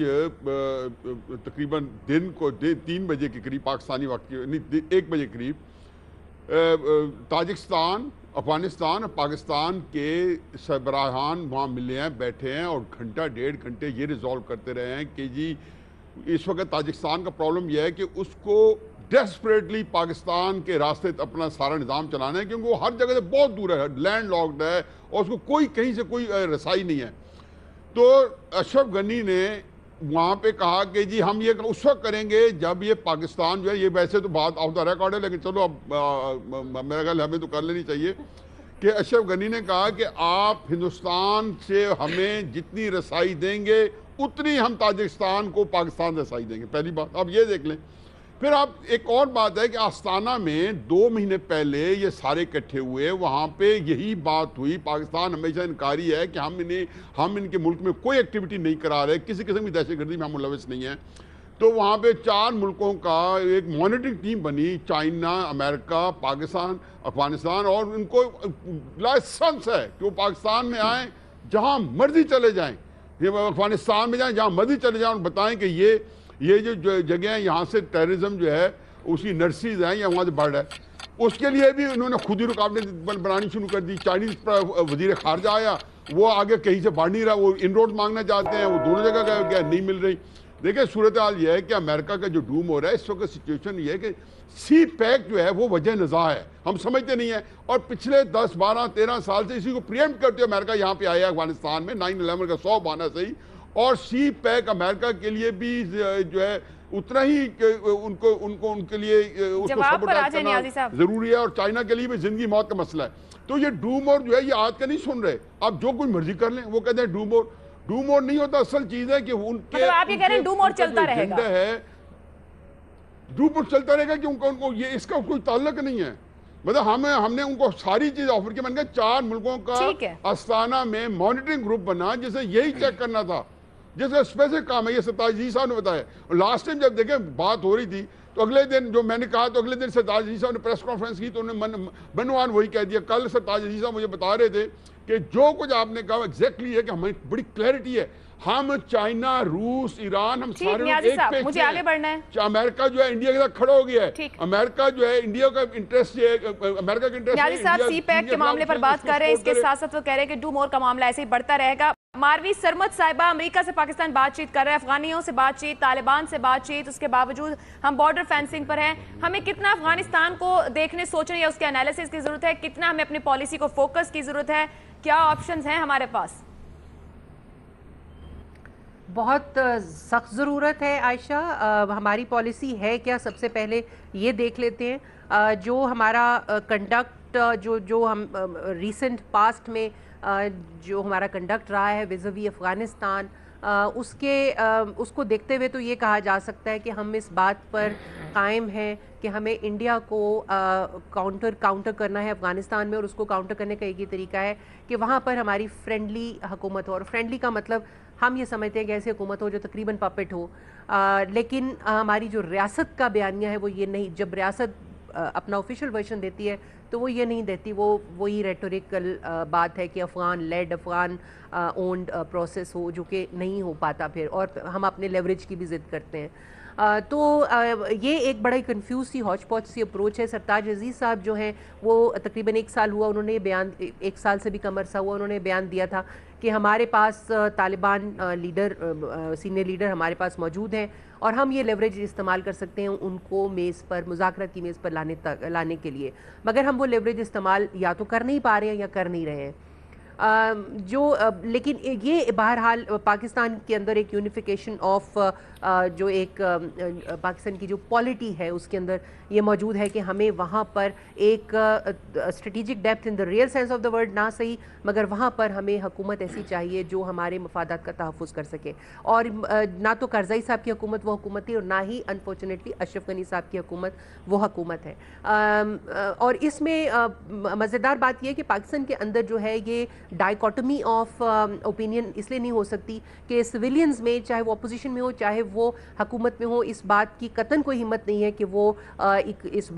F: तकरीबन दिन को 3 बजे के करीब पाकिस्तानी वक्त के, नहीं 1 बजे करीब, ताजिकिस्तान, अफगानिस्तान और पाकिस्तान के सरबराहान वहाँ मिले हैं, बैठे हैं और घंटा 1.5 घंटे ये रिजॉल्व करते रहे हैं कि जी इस वक्त ताजिकिस्तान का प्रॉब्लम यह है कि उसको डेस्परेटली पाकिस्तान के रास्ते अपना सारा निज़ाम चलाना है, क्योंकि वो हर जगह से बहुत दूर है, लैंड लॉक्ड है और उसको कोई कहीं से कोई रसाई नहीं है। तो अशरफ गनी ने वहाँ पे कहा कि जी हम ये उस वक्त करेंगे जब ये पाकिस्तान जो है, ये वैसे तो बात ऑफ द रिकॉर्ड है लेकिन चलो अब मेरा ख्याल हमें तो कर लेनी चाहिए, कि अशरफ गनी ने कहा कि आप हिंदुस्तान से हमें जितनी रसाई देंगे उतनी हम ताजिकिस्तान को पाकिस्तान रसाई देंगे। पहली बात आप ये देख लें। फिर आप एक और बात है कि आस्ताना में 2 महीने पहले ये सारे इकट्ठे हुए, वहाँ पे यही बात हुई। पाकिस्तान हमेशा इनकारी है कि हम इनके मुल्क में कोई एक्टिविटी नहीं करा रहे, किसी किस्म की दहशतगर्दी में हम मुलविस नहीं हैं। तो वहाँ पे 4 मुल्कों का एक मॉनिटरिंग टीम बनी, चाइना, अमेरिका, पाकिस्तान, अफगानिस्तान, और उनको लाइसेंस है कि वो पाकिस्तान में आएँ, जहाँ मर्जी चले जाएँ, अफगानिस्तान में जाएँ, जहाँ मर्जी चले जाएँ, और बताएँ कि ये जो जगह है यहाँ से टेररिज्म जो है उसकी नर्सिस हैं या वहाँ से बढ़ रहा है। उसके लिए भी उन्होंने खुद ही रुकावटें बनानी शुरू कर दी। चाइनीज़ वजीर खारजा आया, वो आगे कहीं से बढ़ नहीं रहा, वो इन रोड मांगना चाहते हैं, वो दोनों जगह गया नहीं मिल रही। देखिए सूरत हाल ये है कि अमेरिका का जो डूम हो रहा है इस वक्त सिचुएशन ये है कि सी पैक जो है वो वजह नज़ा है, हम समझते नहीं है। और पिछले 10, 12, 13 साल से इसी को प्रियम्प्ट करते हुए अमेरिका यहाँ पे आया अफगानिस्तान में 9/11 का 100 बहाना सही। और सी पैक अमेरिका के लिए भी जो है उतना ही उनके लिए जरूरी है, और चाइना के लिए भी जिंदगी मौत का मसला है। तो ये डूम और जो है ये आज का नहीं सुन रहे, आप जो कोई मर्जी कर लें। वो कहते हैं डूम और नहीं होता, असल चीज है कि उनके
A: मतलब आप ये कह रहे हैं डूम और चलता रहेगा
F: है, डूम और चलता रहेगा कि उनको ये इसका कोई ताल्लुक नहीं है। मतलब हमने उनको सारी चीज ऑफर की। मैंने कहा 4 मुल्कों का अस्ताना में मॉनिटरिंग ग्रुप बना जिसे यही चेक करना था, जैसे स्पेसिफिक काम है। ये सरताज जी साहब ने बताया। और लास्ट टाइम जब देखे बात हो रही थी तो अगले दिन जो मैंने कहा, तो अगले दिन सरताज जी साहब ने प्रेस कॉन्फ्रेंस की तो उन्होंने मनवान वही कह दिया। कल सरताज जी साहब मुझे बता रहे थे कि जो कुछ आपने कहा एग्जैक्टली है कि हमें बड़ी क्लैरिटी है, हम चाइना, रूस, ईरान, हम सारे लोग एक पेज
A: मुझे आगे बढ़ना है।
F: अमेरिका जो है इंडिया के साथ खड़ा हो गया है। अमेरिका जो है इंडिया का इंटरेस्ट है, अमेरिका का इंटरेस्ट है।
A: साहब सी पैक के मामले पर बात कर रहे हैं, इसके साथ साथ वो कह रहे हैं कि डू मोर का मामला ऐसे ही बढ़ता रहेगा। मारवी सरमद साहिबा, अमेरिका से पाकिस्तान बातचीत कर रहा है, अफगानियों से बातचीत, तालिबान से बातचीत, उसके बावजूद हम बॉर्डर फेंसिंग पर हैं। हमें कितना अफगानिस्तान को देखने सोचने या उसके एनालिसिस की जरूरत है, कितना हमें अपनी पॉलिसी को फोकस की जरूरत है, क्या ऑप्शंस हैं हमारे पास?
E: बहुत सख्त ज़रूरत है आयशा। हमारी पॉलिसी है क्या, सबसे पहले ये देख लेते हैं। जो हमारा कंडक्ट जो हम रिसेंट पास्ट में जो हमारा कंडक्ट रहा है विज़वी अफ़गानिस्तान, उसको देखते हुए तो ये कहा जा सकता है कि हम इस बात पर कायम हैं कि हमें इंडिया को काउंटर करना है अफ़गानिस्तान में। और उसको काउंटर करने का एक ही तरीका है कि वहाँ पर हमारी फ्रेंडली हुकूमत हो। और फ्रेंडली का मतलब हम ये समझते हैं कि ऐसी हुकूमत हो जो तकरीबन पपेट हो, लेकिन हमारी जो रियासत का बयानिया है वो ये नहीं, जब रियासत अपना ऑफिशियल वर्जन देती है तो वो ये नहीं देती, वो वही रेटोरिकल बात है कि Afghan led, Afghan owned process हो, जो कि नहीं हो पाता फिर, और हम अपने लेवरेज की भी जिद करते हैं। तो ये एक बड़ा ही कंफ्यूज सी हौच पौच सी अप्रोच है। सरताज अजीज़ साहब जो हैं वो तकरीबन 1 साल हुआ, उन्होंने बयान, 1 साल से भी कम अरसा हुआ, उन्होंने बयान दिया था कि हमारे पास तालिबान लीडर, सीनियर लीडर हमारे पास मौजूद हैं और हम ये लेवरेज इस्तेमाल कर सकते हैं उनको मेज़ पर, मुज़ाकरात की मेज़ पर लाने के लिए, मगर हम वो लेवरेज इस्तेमाल या तो कर नहीं पा रहे हैं या कर नहीं रहे हैं। लेकिन ये बहरहाल पाकिस्तान के अंदर एक यूनिफिकेशन ऑफ जो एक पाकिस्तान की जो पॉलिटी है उसके अंदर ये मौजूद है कि हमें वहाँ पर एक strategic depth in the real sense of the word ना सही, मगर वहाँ पर हमें हुकूमत ऐसी चाहिए जो हमारे मफादात का तहफ़्फ़ुज़ कर सके। और ना तो करज़ई साहब की हुकूमत वो हुकूमत थी और ना ही अनफॉर्चुनेटली अशरफ गनी साहब की हुकूमत वो हुकूमत है। और इसमें मज़ेदार बात यह है कि पाकिस्तान के अंदर जो है ये डाइकोटमी ऑफ ओपिनियन इसलिए नहीं हो सकती कि सिविलियंस में, चाहे वो अपोजिशन में हो चाहे वो हुकूमत में हो, इस बात की कतन कोई हिम्मत नहीं है कि वो इस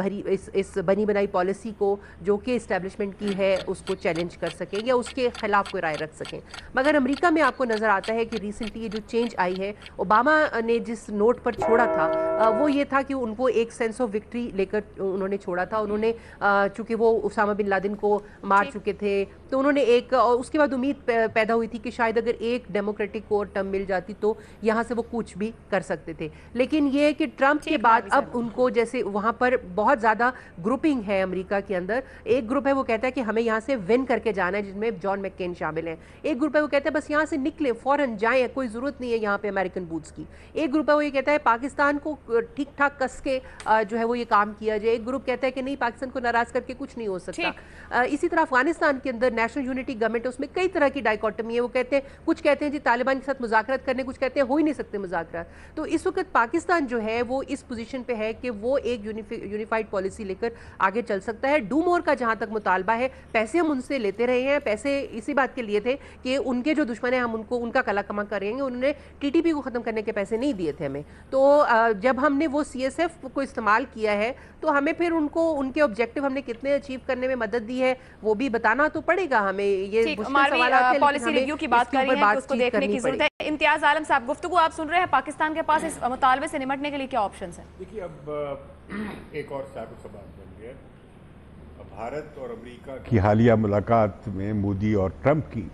E: बनी बनाई पॉलिसी को जो कि इस्टेब्लिशमेंट की है उसको चैलेंज कर सकें या उसके खिलाफ कोई राय रख सकें। मगर अमेरिका में आपको नज़र आता है कि रिसेंटली ये जो चेंज आई है, ओबामा ने जिस नोट पर छोड़ा था वो ये था कि उनको एक सेंस ऑफ विक्ट्री लेकर उन्होंने छोड़ा था। उन्होंने चूँकि वो उसामा बिन लादेन को मार चुके थे तो उन्होंने एक, और उसके बाद उम्मीद पैदा हुई थी कि शायद अगर एक डेमोक्रेटिक को टर्म मिल जाती तो यहाँ से वो कुछ भी कर सकते थे। लेकिन ये है कि ट्रंप के बाद अब उनको, जैसे वहाँ पर बहुत ज़्यादा ग्रुपिंग है अमेरिका के अंदर, एक ग्रुप है वो कहता है कि हमें यहाँ से विन करके जाना है जिसमें जॉन मैकेन शामिल हैं, एक ग्रुप है वो कहता है बस यहाँ से निकले फ़ौरन जाएँ, कोई ज़रूरत नहीं है यहाँ पे अमेरिकन बूट्स की, एक ग्रुप है वो ये कहता है पाकिस्तान को ठीक ठाक कस के जो है वो ये काम किया जाए, एक ग्रुप कहता है कि नहीं पाकिस्तान को नाराज़ करके कुछ नहीं हो सकता। इसी तरह अफगानिस्तान के अंदर नेशनल यूनिटी गवर्नमेंट है, उसमें कई तरह की डाइकोटमी है, वो कहते हैं, कुछ कहते हैं जी तालिबान के साथ मुज़ाकरात करने, कुछ कहते हैं हो ही नहीं सकते मुज़ाकरात। तो इस वक्त पाकिस्तान जो है वो इस पोजीशन पे है कि वो एक यूनिफाइड पॉलिसी लेकर आगे चल सकता है। डू मोर का जहां तक मुतालबा है, पैसे हम उनसे लेते रहे हैं, पैसे इसी बात के लिए थे कि उनके जो दुश्मन है हम उनको उनका कला कमा करेंगे, उन्होंने टीटीपी को ख़त्म करने के पैसे नहीं दिए थे हमें। तो जब हमने वो CSF को इस्तेमाल किया है तो हमें फिर उनको उनके ऑब्जेक्टिव हमने कितने अचीव करने में मदद दी है वो भी बताना तो पड़ेगा हमें। ये
A: पॉलिसी रिव्यू की बात कर रही हैं, उसको देखने की जरूरत है। इम्तियाज आलम साहब, गुफ्तगू आप सुन रहे हैं, पाकिस्तान के पास इस मुतालबे से निमटने के लिए क्या ऑप्शंस हैं?
D: देखिए, अब एक और साबित सवाल बन गया, भारत और अमेरिका की हालिया मुलाकात में मोदी और ट्रंप की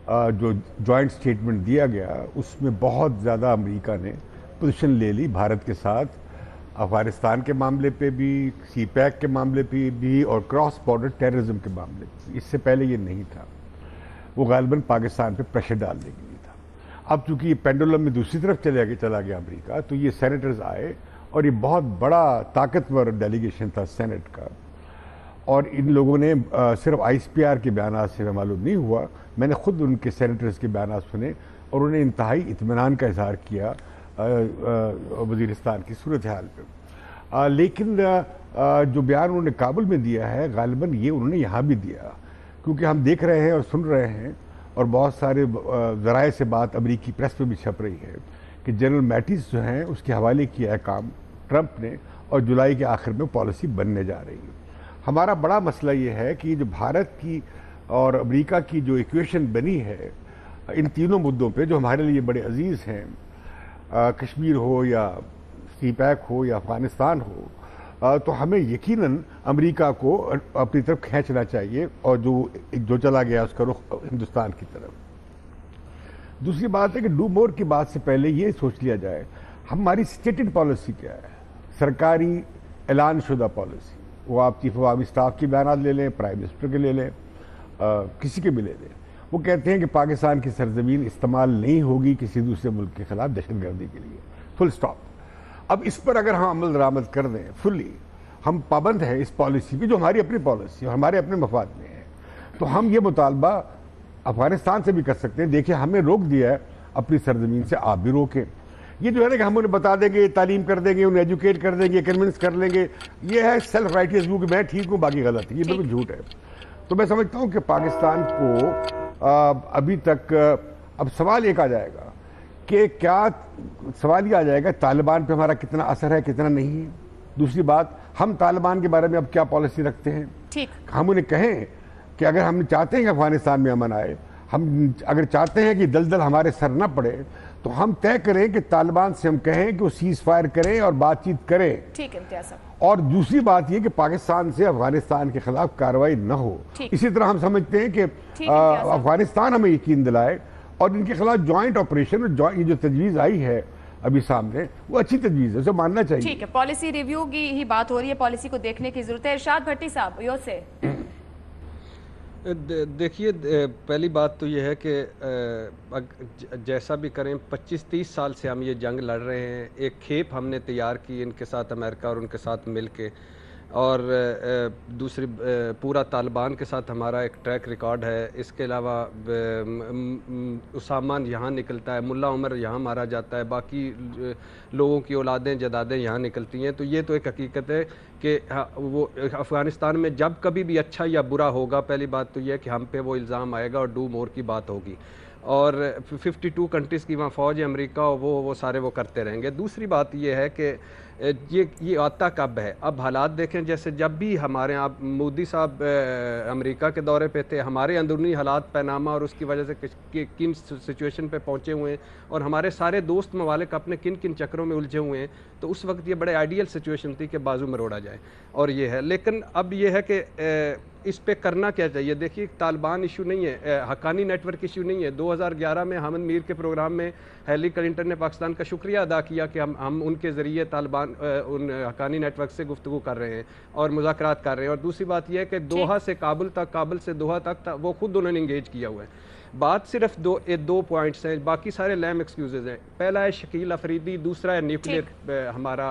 D: जो जॉइंट स्टेटमेंट दिया गया उसमें बहुत ज़्यादा अमेरिका ने पोजीशन ले ली भारत के साथ, अफगानिस्तान के मामले पे भी, CPEC के मामले पे भी और क्रॉस बॉर्डर टेररिज्म के मामले पे। इससे पहले ये नहीं था, वो गालिबन पाकिस्तान पे प्रेशर डालने के लिए था। अब चूंकि ये पेंडुलम में दूसरी तरफ चला गया अमेरिका, तो ये सेनेटर्स आए और ये बहुत बड़ा ताकतवर डेलीगेशन था सेनेट का, और इन लोगों ने सिर्फ ICPR के बयान से मालूम नहीं हुआ, मैंने खुद उनके सेनेटर्स के बयान सुने और उन्हें इंतहाई इत्मीनान का इजहार किया वज़ीरिस्तान की सूरत हाल पर। लेकिन जो बयान उन्होंने काबुल में दिया है गालिबन ये उन्होंने यहाँ भी दिया, क्योंकि हम देख रहे हैं और सुन रहे हैं और बहुत सारे ज़राए से बात अमेरिकी प्रेस में भी छप रही है कि जनरल मैटिस जो हैं उसके हवाले किया है काम ट्रंप ने, और जुलाई के आखिर में पॉलिसी बनने जा रही है। हमारा बड़ा मसला ये है कि जो भारत की और अमेरिका की जो इक्वेशन बनी है इन तीनों मुद्दों पे जो हमारे लिए बड़े अजीज़ हैं, कश्मीर हो या CPEC हो या अफगानिस्तान हो, तो हमें यकीनन अमेरिका को अपनी तरफ खींचना चाहिए और जो चला गया उसका रुख हिंदुस्तान की तरफ। दूसरी बात है कि डू मोर की बात से पहले ये सोच लिया जाए हमारी स्टेटेड पॉलिसी क्या है, सरकारी ऐलान शुदा पॉलिसी। वो आप चीफ ऑफ आर्मी स्टाफ की बयान ले लें, प्राइम मिनिस्टर के ले लें, किसी के भी ले लें, वो कहते हैं कि पाकिस्तान की सरजमीन इस्तेमाल नहीं होगी किसी दूसरे मुल्क के खिलाफ दहशतगर्दी के लिए, फुल स्टॉप। अब इस पर अगर हम अमल दरामद कर दें फुल्ली, हम पाबंद हैं इस पॉलिसी की जो हमारी अपनी पॉलिसी और हमारे अपने मफाद में है, तो हम ये मुतालबा अफगानिस्तान से भी कर सकते हैं। देखिए, हमें रोक दिया है अपनी सरजमीन से, आप भी रोकें। ये जो है ना कि हम उन्हें बता देंगे, तालीम कर देंगे, उन्हें एजुकेट कर देंगे, कन्विंस कर लेंगे, ये है सेल्फ राइटियस व्यू कि मैं ठीक हूँ बाकी गलत है, ये बिल्कुल झूठ है। तो मैं समझता हूँ कि पाकिस्तान को अभी तक अब सवाल एक आ जाएगा कि क्या सवाल ये आ जाएगा तालिबान पे हमारा कितना असर है, कितना नहीं है। दूसरी बात, हम तालिबान के बारे में अब क्या पॉलिसी रखते हैं।
A: ठीक,
D: हम उन्हें कहें कि अगर हम चाहते हैं कि अफगानिस्तान में अमन आए, हम अगर चाहते हैं कि दलदल हमारे सर न पड़े, तो हम तय करें कि तालिबान से हम कहें कि वो सीज फायर करें और बातचीत करें।
A: ठीक है इम्तियाज साहब।
D: और दूसरी बात यह कि पाकिस्तान से अफगानिस्तान के खिलाफ कार्रवाई न हो। इसी तरह हम समझते हैं कि अफगानिस्तान हमें यकीन दिलाए और इनके खिलाफ ज्वाइंट ऑपरेशन, ये जो तजवीज़ आई है अभी सामने, वो अच्छी तजवीज़ है, उसे मानना चाहिए।
A: ठीक है, पॉलिसी रिव्यू की ही बात हो रही है, पॉलिसी को देखने की जरूरत है। इरशाद भट्टी साहब यो से।
C: देखिए, पहली बात तो ये है कि जैसा भी करें, 25-30 साल से हम ये जंग लड़ रहे हैं। एक खेप हमने तैयार की इनके साथ, अमेरिका और उनके साथ मिल के, और दूसरी पूरा तालिबान के साथ हमारा एक ट्रैक रिकॉर्ड है। इसके अलावा उसामा यहाँ निकलता है, मुल्ला उमर यहाँ मारा जाता है, बाकी लोगों की औलादें जदादें यहाँ निकलती हैं। तो ये तो एक हकीकत है कि वो अफ़गानिस्तान में जब कभी भी अच्छा या बुरा होगा, पहली बात तो यह है कि हम पे वो इल्ज़ाम आएगा और डू मोर की बात होगी। और 52 कंट्रीज़ की वहाँ फ़ौज है, अमेरिका, वो सारे वो करते रहेंगे। दूसरी बात ये है कि ये आता कब है। अब हालात देखें, जैसे जब भी हमारे यहाँ मोदी साहब अमेरिका के दौरे पे थे, हमारे अंदरूनी हालात पैनामा और उसकी वजह से किन सिचुएशन पे पहुँचे हुए हैं और हमारे सारे दोस्त ममालिक अपने किन किन चक्रों में उलझे हुए हैं, तो उस वक्त ये बड़े आइडियल सिचुएशन थी कि बाजू मरोड़ा जाए, और ये है। लेकिन अब ये है कि इस पे करना क्या चाहिए। देखिए, तालिबान इशू नहीं है, हक्कानी नेटवर्क इशू नहीं है। 2011 में हामिद मीर के प्रोग्राम में हिलरी क्लिंटन ने पाकिस्तान का शुक्रिया अदा किया कि हम उनके ज़रिए तालिबान उन हक्कानी नेटवर्क से गुफ्तगू कर रहे हैं और मुज़ाकरात कर रहे हैं। और दूसरी बात यह है कि दोहा से काबुल तक, काबुल से दोहा तक वो खुद उन्होंने इंगेज किया हुआ है। बात सिर्फ दो पॉइंट्स हैं, बाकी सारे लैम एक्सक्यूजेज हैं। पहला है शकील अफरीदी, दूसरा है न्यूक्लियर हमारा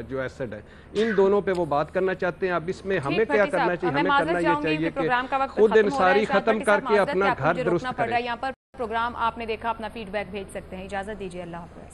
C: जो एसिड है। इन दोनों पे वो बात करना चाहते हैं। अब इसमें हमें क्या करना चाहिए? हमें करना ये चाहिए कि खुद इंसारी खत्म करके अपना घर दुरुस्त करें।
A: यहाँ पर प्रोग्राम आपने देखा, अपना फीडबैक भेज सकते हैं। इजाजत दीजिए, अल्लाह हाफ़िज़।